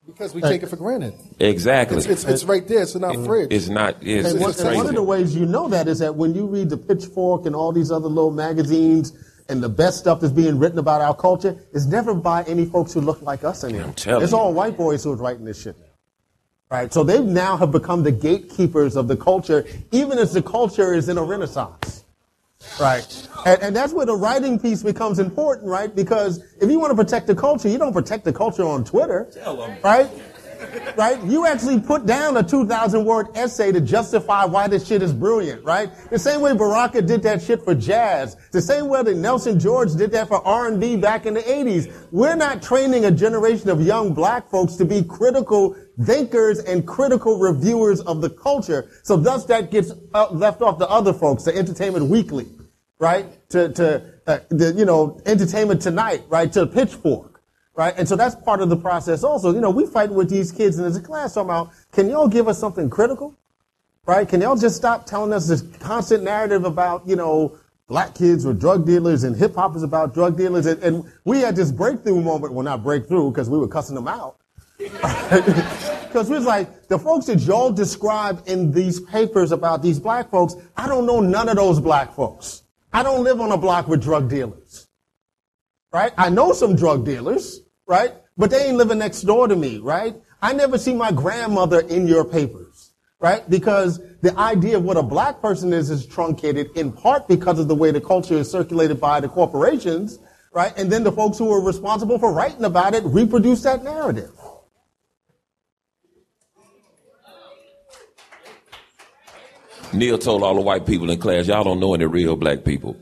Because we take it for granted. Exactly. It's right there. It's in our fridge. It's not. It's and one of the ways you know that is that when you read the Pitchfork and all these other little magazines and the best stuff that's being written about our culture, it's never by any folks who look like us anymore. I'm telling you. It's all white boys who are writing this shit now. Right? So they now have become the gatekeepers of the culture, even as the culture is in a renaissance. Right? And that's where the writing piece becomes important, right? Because if you want to protect the culture, you don't protect the culture on Twitter. Right? Right? You actually put down a 2,000-word essay to justify why this shit is brilliant, right? The same way Baraka did that shit for jazz. The same way that Nelson George did that for R&B back in the 80s. We're not training a generation of young black folks to be critical thinkers and critical reviewers of the culture. So thus that gets left off to other folks, to Entertainment Weekly, right? To Entertainment Tonight, right? To Pitchfork. Right? And so that's part of the process also. We fight with these kids and as a class talking about, can y'all give us something critical? Right? Can y'all just stop telling us this constant narrative about, black kids were drug dealers and hip hop is about drug dealers? And we had this breakthrough moment. Well, not breakthrough because we were cussing them out. Because we was like, the folks that y'all describe in these papers about these black folks, I don't know none of those black folks. I don't live on a block with drug dealers, right? I know some drug dealers, right? But they ain't living next door to me, right? I never see my grandmother in your papers, right? Because the idea of what a black person is truncated in part because of the way the culture is circulated by the corporations, right? And then the folks who are responsible for writing about it reproduce that narrative. Neal told all the white people in class, y'all don't know any real black people.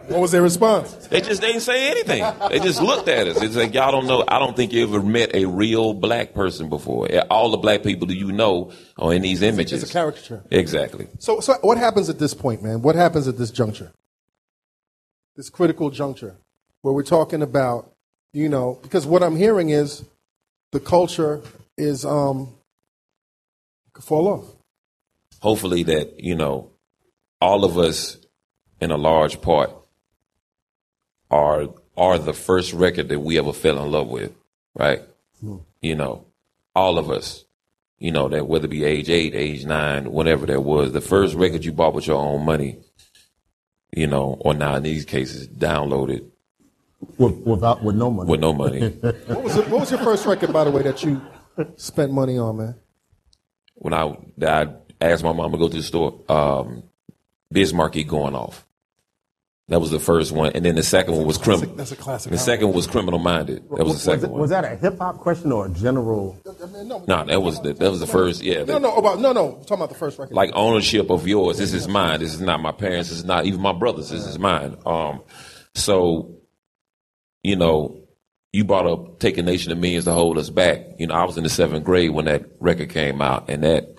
What was their response? They didn't say anything. They just looked at us. It's like, y'all don't know. I don't think you ever met a real black person before. All the black people that you know are in these images. It's a caricature. Exactly. So what happens at this point, man? What happens at this juncture? This critical juncture where we're talking about, because what I'm hearing is the culture is could fall off. Hopefully that, all of us in a large part are the first record that we ever fell in love with, right? All of us, that whether it be age 8, age 9, whatever that was, the first record you bought with your own money, or now in these cases, downloaded. With no money. With no money. What was your first record, by the way, that you spent money on, man? When I asked my mom to go to the store, Bismarcky Going Off. That was the first one, and then the second one was Criminal. That's a classic. The second one was Criminal Minded. That was the second one. Was that a hip hop question or a general? No, that was the first. Yeah. No. I'm talking about the first record. Like ownership of yours. This is mine. This is not my parents. This is not even my brothers. This is mine. So, you brought up "Take a Nation of Millions to Hold Us Back." I was in the 7th grade when that record came out, and that,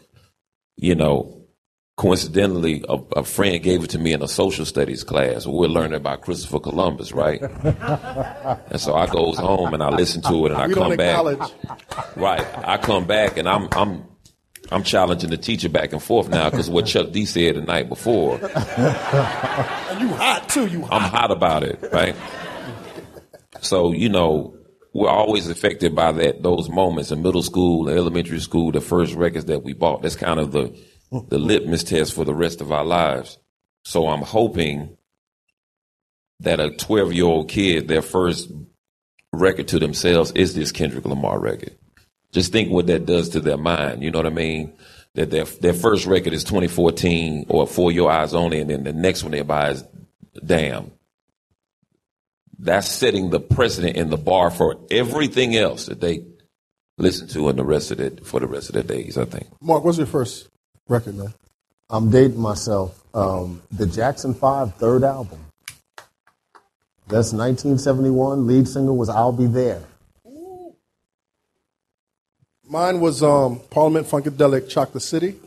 coincidentally, a friend gave it to me in a social studies class. We're learning about Christopher Columbus, right? And so I goes home and I listen to it, and I come back. College. Right, I come back and I'm challenging the teacher back and forth now because what Chuck D said the night before. And you hot too. I'm hot about it, right? So we're always affected by those moments in middle school, elementary school, the first records that we bought. That's kind of the litmus test for the rest of our lives. So I'm hoping that a 12-year-old kid, their first record to themselves is this Kendrick Lamar record. Just think what that does to their mind. You know what I mean? That their first record is 2014 or For Your Eyes Only, and then the next one they buy is Damn. That's setting the precedent and the bar for everything else that they listen to for the rest of their days, I think. Mark, what's your first record, man? I'm dating myself. The Jackson 5 third album. That's 1971. Lead single was I'll Be There. Mine was Parliament Funkadelic, Chocolate City,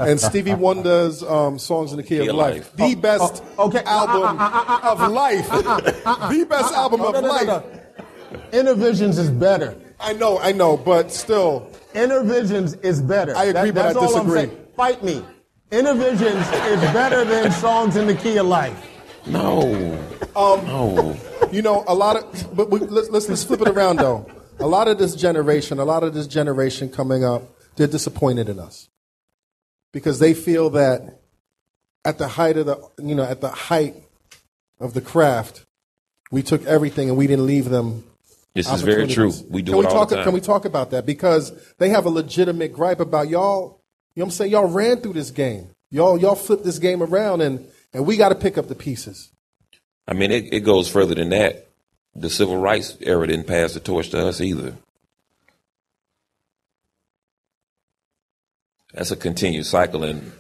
and Stevie Wonder's Songs in the Key of Life. The best album of life. The best album of life. Inner Visions is better. I know, but still. Inner Visions is better. I agree, but I disagree. Fight me. Inner Visions is better than Songs in the Key of Life. No. No. A lot of, but let's flip it around though. A lot of this generation coming up, they're disappointed in us because they feel that at the height of the craft, we took everything and we didn't leave them. This is very true. We do it all the time. Can we talk about that? Because they have a legitimate gripe about y'all. You know what I'm saying? Y'all ran through this game. Y'all flipped this game around, and we got to pick up the pieces. I mean, it goes further than that. The civil rights era didn't pass the torch to us either. That's a continued cycle in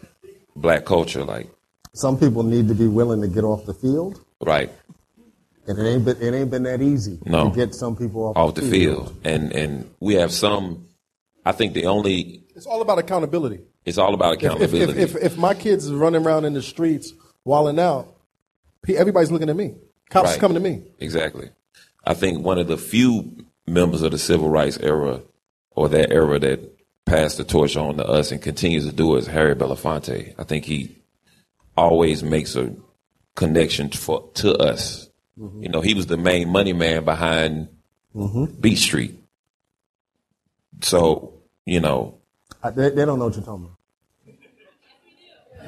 black culture. Like, some people need to be willing to get off the field. Right. And it ain't been that easy to get some people off the field. And we have some, I think it's all about accountability. It's all about accountability. If my kids are running around in the streets, wilding out, everybody's looking at me. Cops coming to me. Exactly. I think one of the few members of the civil rights era or that era that passed the torch on to us and continues to do it is Harry Belafonte. I think he always makes a connection to us. Mm-hmm. He was the main money man behind Beat Street. So, you know. They don't know what you're talking about.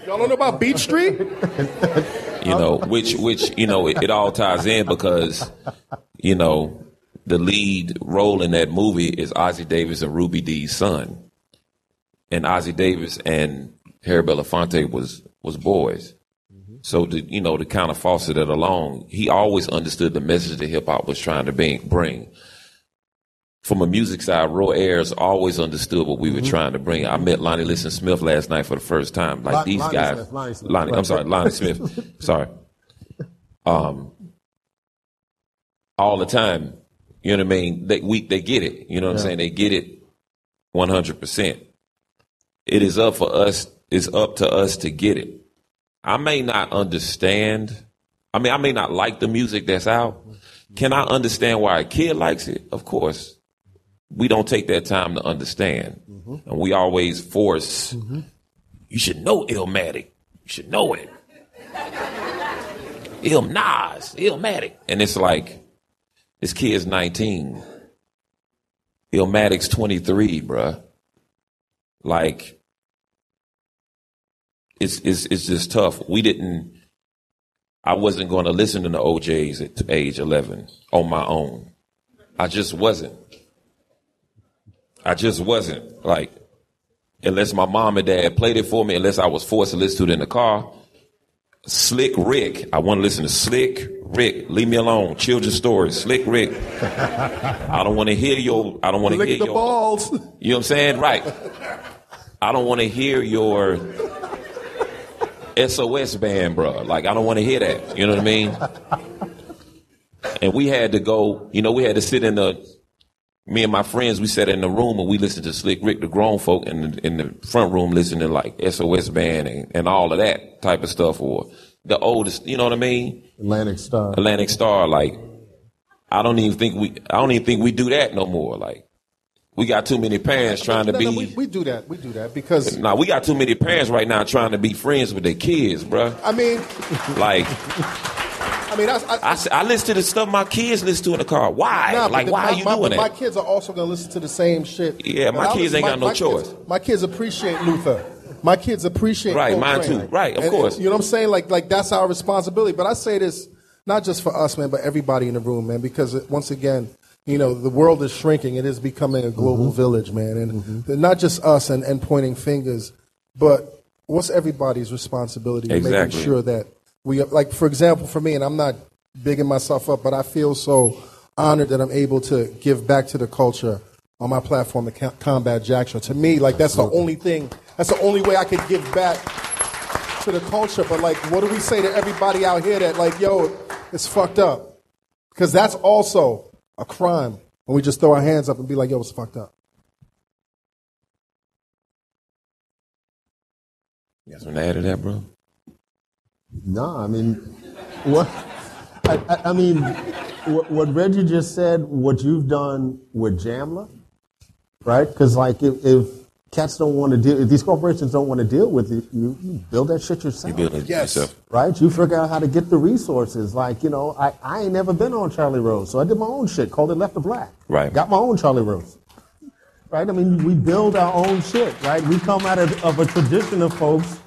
Y'all don't know about Beach Street? You know, which you know, it all ties in because, you know, the lead role in that movie is Ossie Davis and Ruby Dee's son. And Ossie Davis and Harry Belafonte was boys. So, to kind of foster that along, he always understood the message that hip-hop was trying to bring. From a music side, Roy Ayers always understood what we were trying to bring. I met Lonnie Liston Smith last night for the first time. Like these Lonnie guys. Smith. Lonnie Smith. Sorry. All the time. You know what I mean? They get it. You know what I'm saying? They get it 100%. It is up for us. It's up to us to get it. I may not understand. I may not like the music that's out. Can I understand why a kid likes it? Of course. We don't take that time to understand. And we always force, you should know Illmatic. You should know it. Illmatic. And it's like, this kid's 19. Illmatic's 23, bruh. Like, it's just tough. I wasn't going to listen to the OJs at age 11 on my own. I just wasn't. Like, unless my mom and dad played it for me, unless I was forced to listen to it in the car. Slick Rick. I want to listen to Slick Rick. Leave me alone. Children's stories. Slick Rick. I don't want to hear your. Lick the balls. You know what I'm saying? Right. I don't want to hear your SOS band, bro. Like, I don't want to hear that. You know what I mean? And we had to go. We had to sit me and my friends, we sat in the room and we listened to Slick Rick, the grown folk in the front room listening to like SOS Band and all of that type of stuff, or the oldest, you know what I mean? Atlantic Star. Like, I don't even think we do that no more. Like, we got too many parents trying to be. We do that because. Nah, we got too many parents right now trying to be friends with their kids, bro. I mean, I listen to the stuff my kids listen to in the car. Why? Why are you doing that? My kids are also going to listen to the same shit. Yeah, my kids ain't got no choice. My kids appreciate Luther. My kids appreciate Right, mine too. Right, of course. You know what I'm saying? Like that's our responsibility. But I say this not just for us, man, but everybody in the room, man, because once again, the world is shrinking. It is becoming a global village, man. And not just us and pointing fingers, but what's everybody's responsibility in making sure that we, like, for example, for me, and I'm not bigging myself up, but I feel so honored that I'm able to give back to the culture on my platform, the Combat Jack Show. To me, like, that's the only thing, that's the only way I could give back to the culture. But, like, what do we say to everybody out here that, like, yo, it's fucked up? Because that's also a crime when we just throw our hands up and be like, yo, it's fucked up. You got something to add to that, bro? No, I mean, what Reggie just said, what you've done with Jamla, right? Because, like, if cats don't want to deal, if these corporations don't want to deal with it, you build that shit yourself. You build it yourself. Right? You figure out how to get the resources. Like, I ain't never been on Charlie Rose, so I did my own shit, called it Left to Black. Right. Got my own Charlie Rose. Right? I mean, we build our own shit, right? We come out of a tradition of folks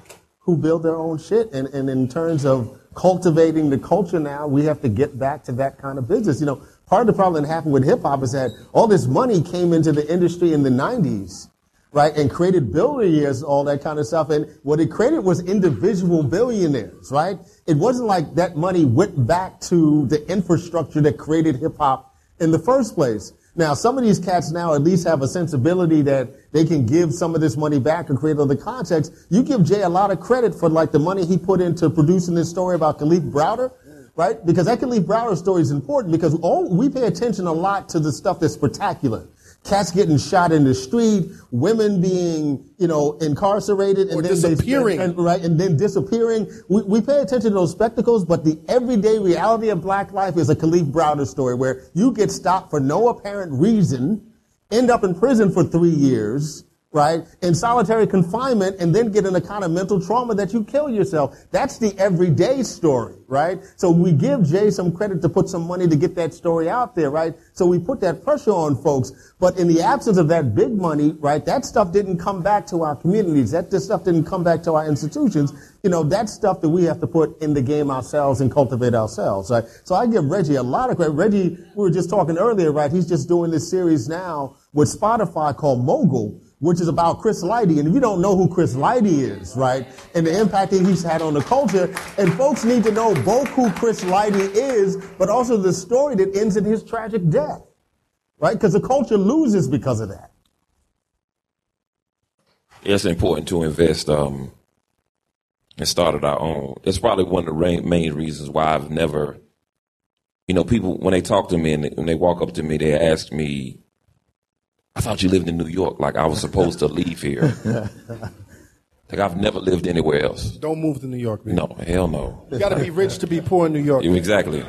who build their own shit. And in terms of cultivating the culture now, we have to get back to that kind of business. Part of the problem that happened with hip-hop is that all this money came into the industry in the 90s, right, and created billionaires, all that kind of stuff. And what it created was individual billionaires, right? It wasn't like that money went back to the infrastructure that created hip-hop in the first place. Now, some of these cats now at least have a sensibility that they can give some of this money back and create other context. You give Jay a lot of credit for, like, the money he put into producing this story about Khalif Browder, right? Because that Khalif Browder story is important because we pay attention a lot to the stuff that's spectacular. Cats getting shot in the street, women being, incarcerated and then disappearing. And then disappearing. We pay attention to those spectacles, but the everyday reality of black life is a Khalif Browder story where you get stopped for no apparent reason, end up in prison for 3 years, right, in solitary confinement and then get in a kind of mental trauma that you kill yourself. That's the everyday story, right? So we give Jay some credit to put some money to get that story out there, right? So we put that pressure on folks. But in the absence of that big money, right, that stuff didn't come back to our communities. That stuff didn't come back to our institutions. You know, that's stuff that we have to put in the game ourselves and cultivate ourselves, right? So I give Reggie a lot of credit. Reggie, we were just talking earlier, right? He's just doing this series now with Spotify called Mogul, which is about Chris Lighty. And if you don't know who Chris Lighty is, right, and the impact that he's had on the culture, and folks need to know both who Chris Lighty is, but also the story that ends in his tragic death, right? Because the culture loses because of that. It's important to invest and start our own. It's probably one of the main reasons why I've never, you know, people, when they talk to me and when they walk up to me, they ask me, I thought you lived in New York, like I was supposed to leave here. Like I've never lived anywhere else. Don't move to New York, man. No, hell no. You got to be rich to be poor in New York. Exactly.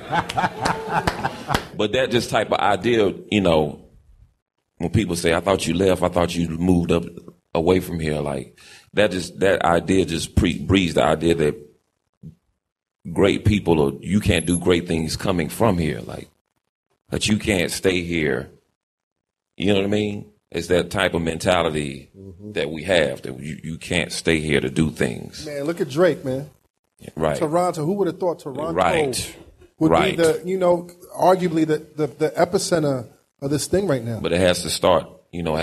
But that just type of idea, you know, when people say, I thought you left, I thought you moved up away from here, like that idea just breeds the idea that great people or you can't do great things coming from here, like that you can't stay here. You know what I mean? It's that type of mentality that we have, that you can't stay here to do things. Man, look at Drake, man. Right. Toronto. Who would have thought Toronto would Right. be the, you know, arguably the epicenter of this thing right now? But it has to start, you know,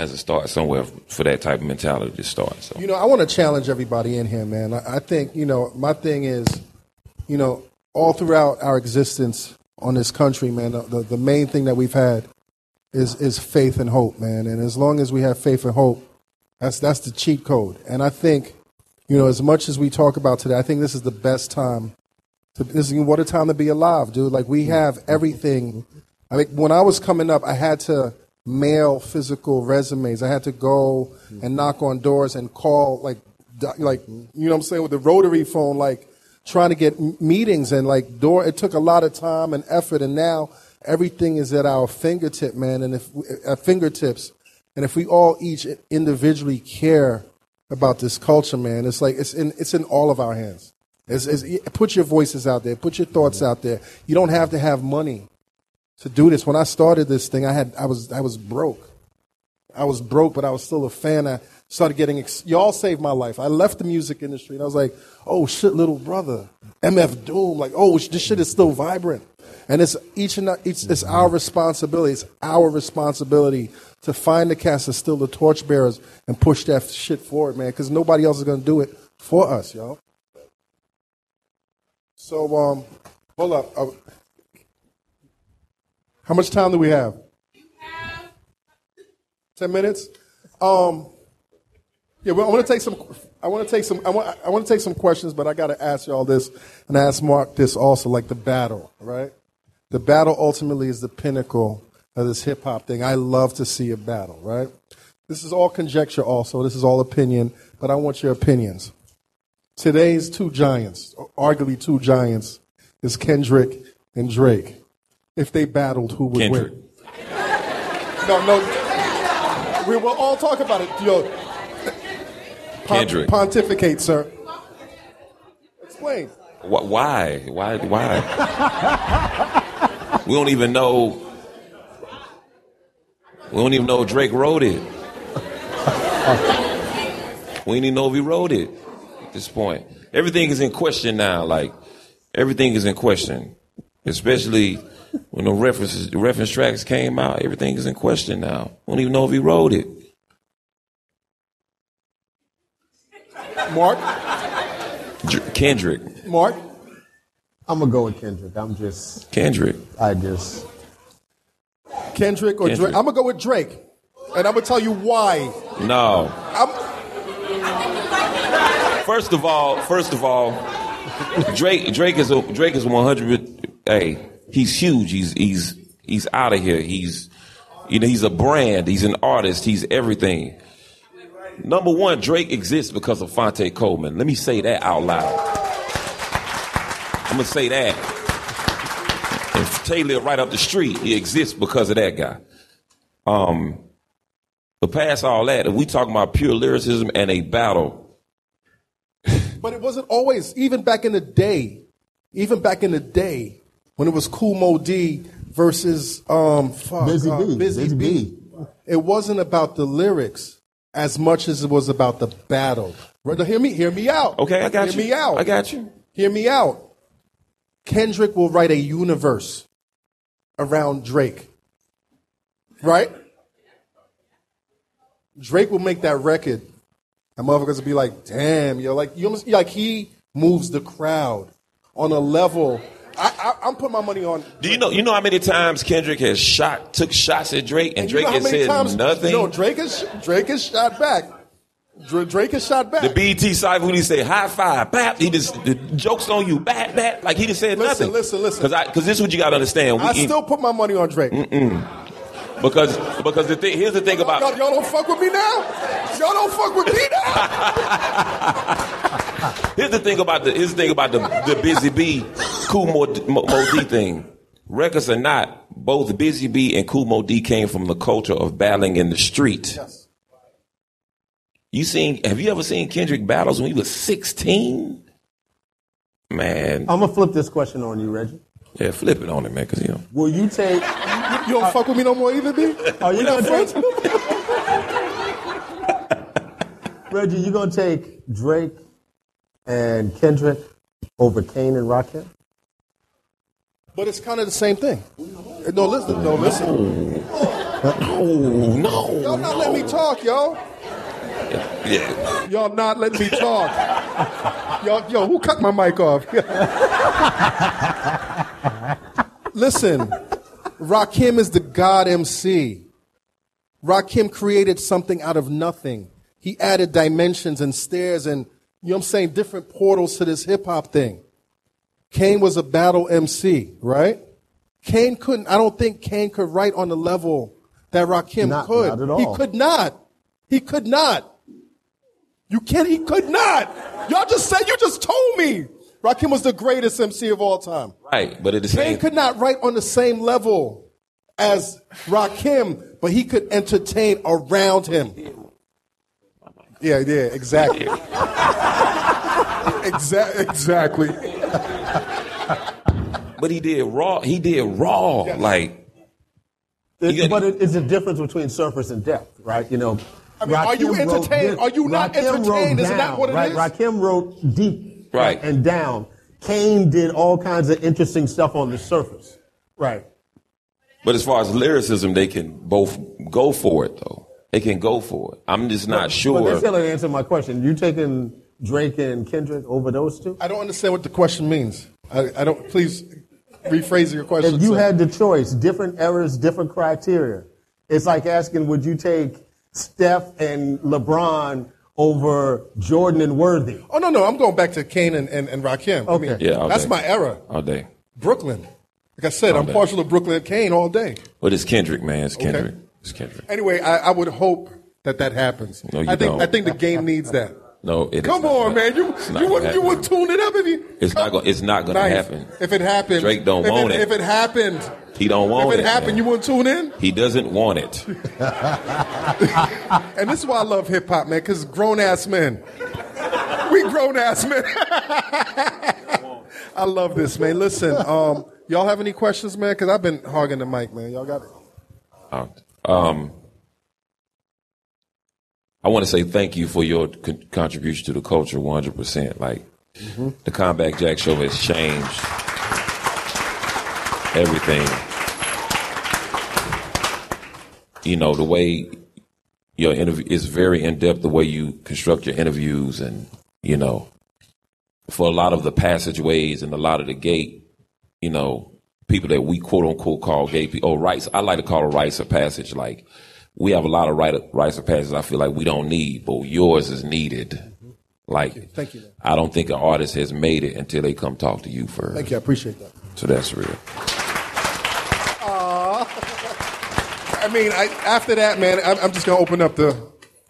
somewhere for that type of mentality to start. So. You know, I want to challenge everybody in here, man. I think, you know, my thing is, you know, all throughout our existence on this country, man, the main thing that we've had is faith and hope, man. And as long as we have faith and hope, that's the cheat code. And I think, you know, as much as we talk about today, I think this is the best time. What a time to be alive, dude. Like, we have everything. I mean, when I was coming up, I had to mail physical resumes. I had to go and knock on doors and call, like you know what I'm saying, with the rotary phone, like trying to get meetings and like it took a lot of time and effort. And now everything is at our fingertip, man, and at fingertips. And if we all each individually care about this culture, man, it's like it's in all of our hands. Put your voices out there, put your thoughts out there. You don't have to have money to do this. When I started this thing, I was broke. I was broke, but I was still a fan. I started getting y'all saved my life. I left the music industry, and I was like, oh shit, little brother, MF Doom, like, oh, this shit is still vibrant. And it's it's our responsibility. It's our responsibility to find the cats that still the torchbearers and push that shit forward, man, because nobody else is going to do it for us, y'all. So, hold up. How much time do we have? 10 minutes? Yeah, well, I want to take some questions, but I got to ask y'all this, and ask Mark this also, like the battle, right? The battle ultimately is the pinnacle of this hip-hop thing. I love to see a battle, right? This is all conjecture also. This is all opinion, but I want your opinions. Today's two giants, arguably two giants, is Kendrick and Drake. If they battled, who would Kendrick. win? No. We will all talk about it. Yo, Kendrick. Pontificate, sir. Explain. Why? We don't even know if Drake wrote it. We don't even know if he wrote it at this point. Everything is in question now. Like, everything is in question. Especially when the reference tracks came out, everything is in question now. We don't even know if he wrote it. Mark? Kendrick. Mark? I'm going to go with Kendrick. Kendrick. Kendrick or Drake? I'm going to go with Drake. And I'm going to tell you why. No. First of all, Drake is 100. Hey, he's huge. He's out of here. He's a brand. He's an artist. He's everything. Number one, Drake exists because of Fonte Coleman. Let me say that out loud. I'm gonna say that. And Taylor right up the street, he exists because of that guy. But past all that, if we talking about pure lyricism and a battle. But it wasn't always, even back in the day, when it was Kool Moe Dee versus Busy B. It wasn't about the lyrics as much as it was about the battle. Hear me out. Okay, I got you. Hear me out. I got you. Hear me out. Kendrick will write a universe around Drake. Right? Drake will make that record. And motherfuckers will be like, damn, like he moves the crowd on a level. I'm putting my money on. Do you know how many times Kendrick has took shots at Drake, and Drake has said nothing? No, Drake is shot back. Drake is shot back. The BET side when he say high five, bap, he just the jokes on you, bat, like he just said nothing. Listen. Because this is what you got to understand. I still put my money on Drake. Because here's the thing about y'all don't fuck with me now. Y'all don't fuck with me now. Here's the thing about the Busy B, Kool Moe Dee thing. Records or not, both Busy B and Kool Moe Dee came from the culture of battling in the street. Yes. Have you ever seen Kendrick battles when he was 16? Man. I'm gonna flip this question on you, Reggie. Yeah, flip it on it, man, because Will you take... You don't fuck with me no more either, B? Are you gonna take... Reggie, you gonna take Drake and Kendrick over Kane and Rakim? But it's kind of the same thing. No, listen. No. Y'all not letting me talk, y'all. Yeah. Y'all not letting me talk. Yo, who cut my mic off? Listen, Rakim is the God MC. Rakim created something out of nothing. He added dimensions and stairs and, different portals to this hip-hop thing. Kane was a battle MC, right? I don't think Kane could write on the level that Rakim could. Not at all. He could not. He could not. He could not. You just told me Rakim was the greatest MC of all time. Right, but at the same Kane could not write on the same level as Rakim, but he could entertain around him. Yeah, exactly. Exactly. But he did raw. Yes. Like. But it's a difference between surface and depth, right? Are you entertained? Are you not entertained? Isn't that what it is? Rakim wrote deep and down. Kane did all kinds of interesting stuff on the surface. Right. But as far as lyricism, they can both go for it, though. They can go for it. I'm just not sure. But that's still an answer to my question. You taking Drake and Kendrick over those two? I don't understand what the question means. I don't. Please rephrase your question. If you had the choice, different eras, different criteria. It's like asking, would you take Steph and LeBron over Jordan and Worthy? Oh, no. I'm going back to Kane and Rakim. Okay. That's my era. All day. Brooklyn. Like I said, I'm partial to Brooklyn and Kane all day. But it's Kendrick, man. It's Kendrick. Okay. It's Kendrick. Anyway, I would hope that happens. No, you don't. I think the game needs that. No, it Come on, man. You would tune it up if you. It's not going to happen. If it happened, Drake don't want it. If it happened, he don't want it. If it happened, you wouldn't tune in. He doesn't want it. And this is why I love hip hop, man. Because grown ass men, we grown ass men. I love this, man. Listen, y'all have any questions, man? Because I've been hogging the mic, man. Y'all got it. I want to say thank you for your contribution to the culture 100%. Like, the Comeback Jack Show has changed everything. The way your interview is very in-depth, the way you construct your interviews and, for a lot of the passageways and a lot of the gate, people that we quote-unquote call gay people, rights. I like to call a rites of passage. Like, we have a lot of rites of passage I feel like we don't need, but yours is needed. Like, Thank you. I don't think an artist has made it until they come talk to you first. Thank you. I appreciate that. So that's real. After that, man, I'm just going to open up the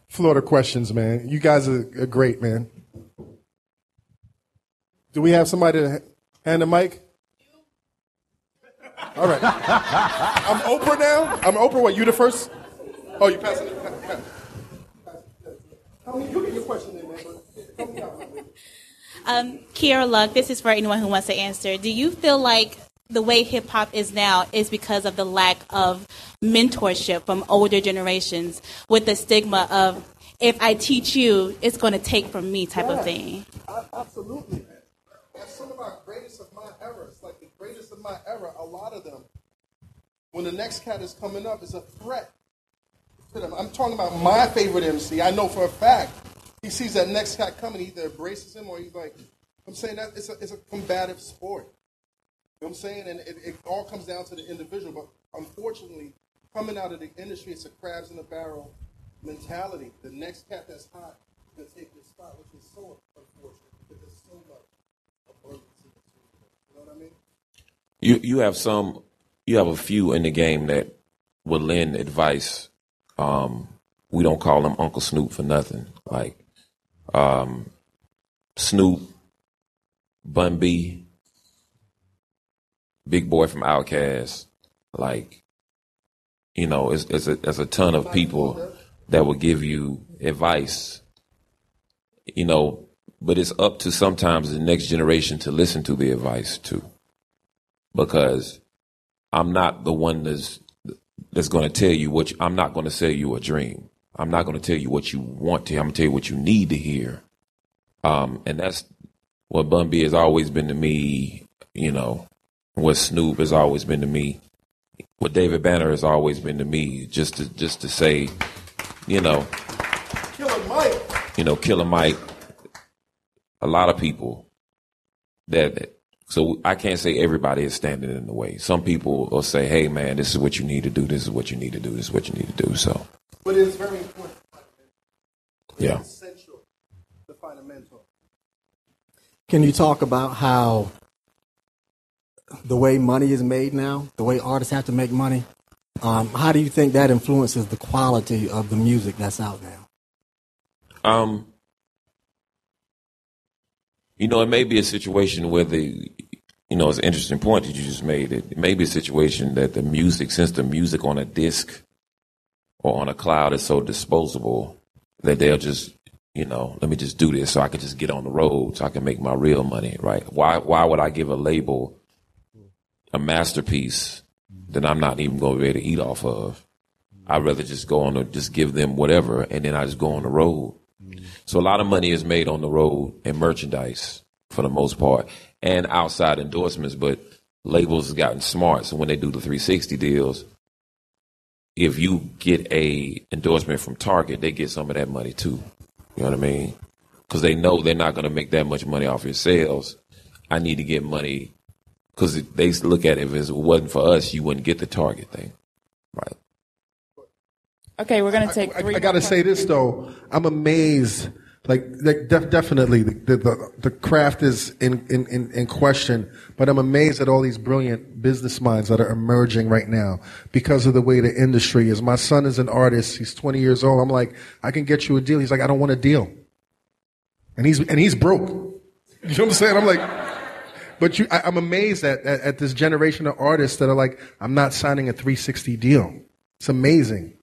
floor to questions, man. You guys are great, man. Do we have somebody to hand the mic? All right. I'm Oprah now? I'm Oprah. What, you the first? Oh, you passing it? You get your question in, man. Help me out. Kiera Luck, this is for anyone who wants to answer. Do you feel like the way hip-hop is now is because of the lack of mentorship from older generations with the stigma of, if I teach you, it's going to take from me type of thing? Absolutely. That's some of our greatest of my era. It's like the greatest of my era, a lot of them, when the next cat is coming up, is a threat to them. I'm talking about my favorite MC. I know for a fact he sees that next cat coming, he either embraces him or he's like, I'm saying that it's a combative sport. You know what I'm saying? And it all comes down to the individual. But unfortunately, coming out of the industry, it's a crabs in a barrel mentality. The next cat that's hot is going to take your spot, which is so unfortunate because there's so much abundance in this world. You know what I mean? You have a few in the game that will lend advice. We don't call them Uncle Snoop for nothing. Like Snoop, Bun B, Big Boy from Outkast, like, you know, there's a ton of people that will give you advice, you know, but it's up to sometimes the next generation to listen to the advice too, because I'm not the one that's going to tell you I'm not going to sell you a dream. I'm not going to tell you what you want to hear. I'm going to tell you what you need to hear. And that's what Bun B has always been to me, you know, what Snoop has always been to me, what David Banner has always been to me, just to say, you know, Killer Mike, a lot of people so I can't say everybody is standing in the way. Some people will say, hey man, this is what you need to do, this is what you need to do, this is what you need to do. So, but it's very important. Yeah. It's essential to find a mentor. Can you talk about how the way money is made now, the way artists have to make money, how do you think that influences the quality of the music that's out now? You know, it may be a situation where it's an interesting point that you just made. It may be a situation that the music, since the music on a disc or on a cloud is so disposable, that they'll just, you know, let me just do this so I can just get on the road so I can make my real money, right? Why would I give a label a masterpiece that I'm not even going to be able to eat off of? I'd rather just just give them whatever, and then I just go on the road. So a lot of money is made on the road and merchandise for the most part, and outside endorsements, but labels have gotten smart. So when they do the 360 deals, if you get a endorsement from Target, they get some of that money too. You know what I mean? Because they know they're not going to make that much money off your sales. I need to get money, because they look at it, if it wasn't for us, you wouldn't get the Target thing. Right. Okay, we're going to take three. I got to say this, though. I'm amazed. Definitely the craft is in question, but I'm amazed at all these brilliant business minds that are emerging right now because of the way the industry is. My son is an artist. He's 20 years old. I'm like, I can get you a deal. He's like, I don't want a deal. And he's broke. You know what I'm saying? I'm like, but I'm amazed at this generation of artists that are like, I'm not signing a 360 deal. It's amazing.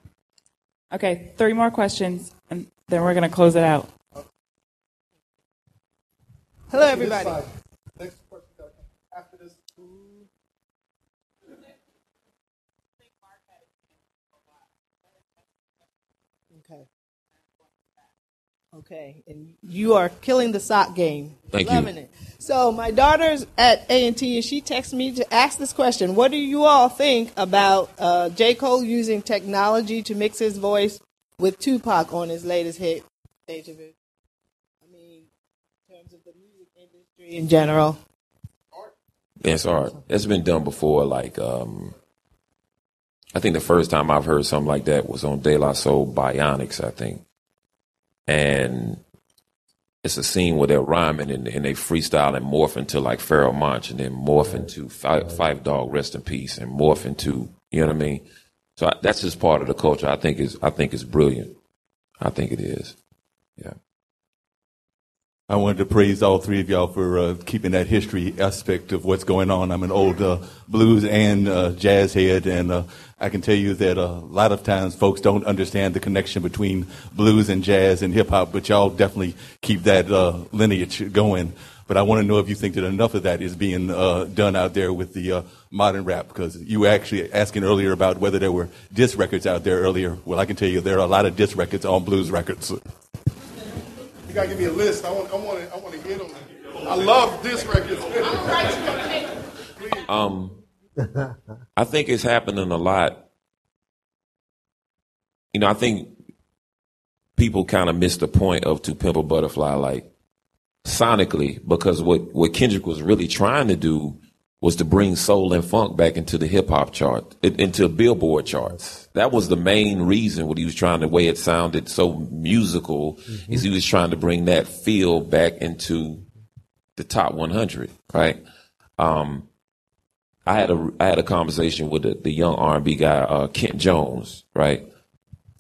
Okay, 3 more questions, and then we're going to close it out. Hello, everybody. Next question after this. Okay, and you are killing the sock game. Thank Loving you. it. So my daughter's at A&T, and she texted me to ask this question. What do you all think about J. Cole using technology to mix his voice with Tupac on his latest hit, Stage of It? I mean, in terms of the music industry in general. Yeah, it's art. It's been done before. Like, I think the first time I've heard something like that was on De La Soul Bionics, I think. And it's a scene where they're rhyming and they freestyle and morph into like Pharoah Monch, and then morph into Five Dog, rest in peace, and morph into, you know what I mean? So that's just part of the culture. I think it's brilliant. I think it is. Yeah. I wanted to praise all three of y'all for keeping that history aspect of what's going on. I'm an old blues and jazz head, and I can tell you that a lot of times folks don't understand the connection between blues and jazz and hip-hop, but y'all definitely keep that lineage going. But I want to know if you think that enough of that is being done out there with the modern rap, because you were actually asking earlier about whether there were diss records out there earlier. Well, I can tell you there are a lot of diss records on blues records. You gotta give me a list. I want to get them. I love diss records. I think it's happening a lot. You know, I think people kind of miss the point of To Pimp a Butterfly, like sonically, because what Kendrick was really trying to do was to bring soul and funk back into the hip hop chart, into Billboard charts. That was the main reason what he was trying, the way it sounded so musical, is he was trying to bring that feel back into the top 100, right? I had a conversation with the young R&B guy, Kent Jones, right?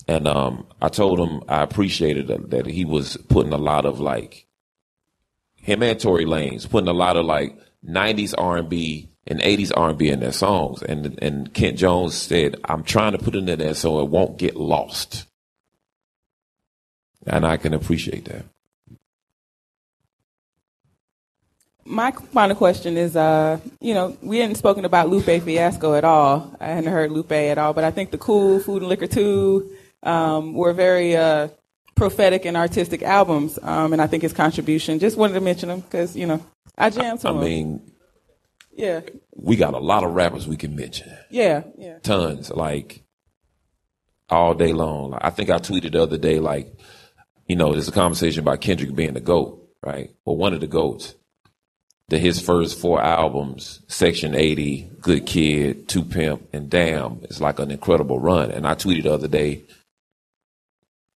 And I told him I appreciated that he was putting a lot of like, him and Tory Lanez, putting a lot of like 90s R&B and 80s R&B in their songs. And Kent Jones said, I'm trying to put it in there so it won't get lost. And I can appreciate that. My final question is, we hadn't spoken about Lupe Fiasco at all. I hadn't heard Lupe at all, but I think the Cool, Food and Liquor 2 were very prophetic and artistic albums, and I think his contribution, just wanted to mention them because, I jammed to him. I mean, yeah, we got a lot of rappers we can mention. Yeah. Tons, like all day long. Like, I think I tweeted the other day, like, there's a conversation about Kendrick being the GOAT, right? Well, one of the GOATs. His first 4 albums, Section 80, Good Kid, To Pimp, and Damn, is like an incredible run. And I tweeted the other day,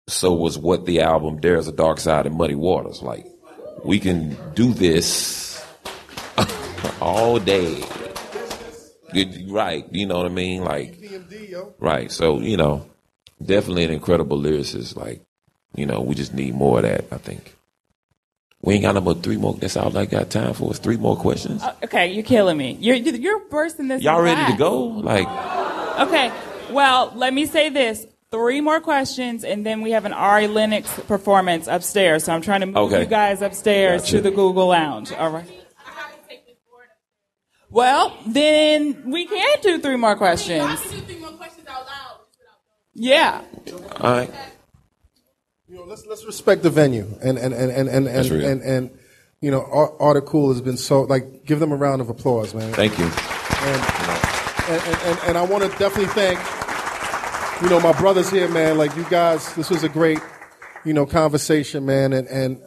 so was what the album There's a Dark Side and Muddy Waters. Like, we can do this all day. Right, you know what I mean? Like, right, so, definitely an incredible lyricist. Like, we just need more of that, I think. We ain't got number 3 more. That's all I got time for. Is 3 more questions. Okay, you're killing me. You're bursting this. Y'all ready to go? Like. Okay. Well, let me say this: 3 more questions, and then we have an Ari Lennox performance upstairs. So I'm trying to move you guys upstairs to the Google Lounge. All right. Well, then we can do 3 more questions. I can do 3 more questions out loud. Yeah. All right. Let's respect the venue, and Article has been so, like, give them a round of applause, man. Thank you. And I want to definitely thank, my brothers here, man. Like, you guys, this was a great, conversation, man. And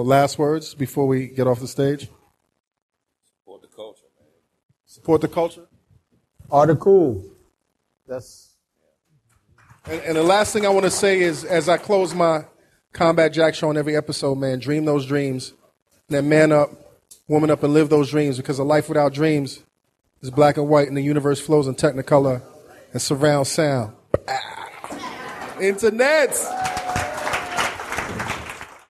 last words before we get off the stage. Support the culture, man. Support the culture. Article. That's. And the last thing I want to say is, as I close my Combat Jack show on every episode, man, dream those dreams. And then man up, woman up, and live those dreams, because a life without dreams is black and white, and the universe flows in technicolor and surround sound. Internets!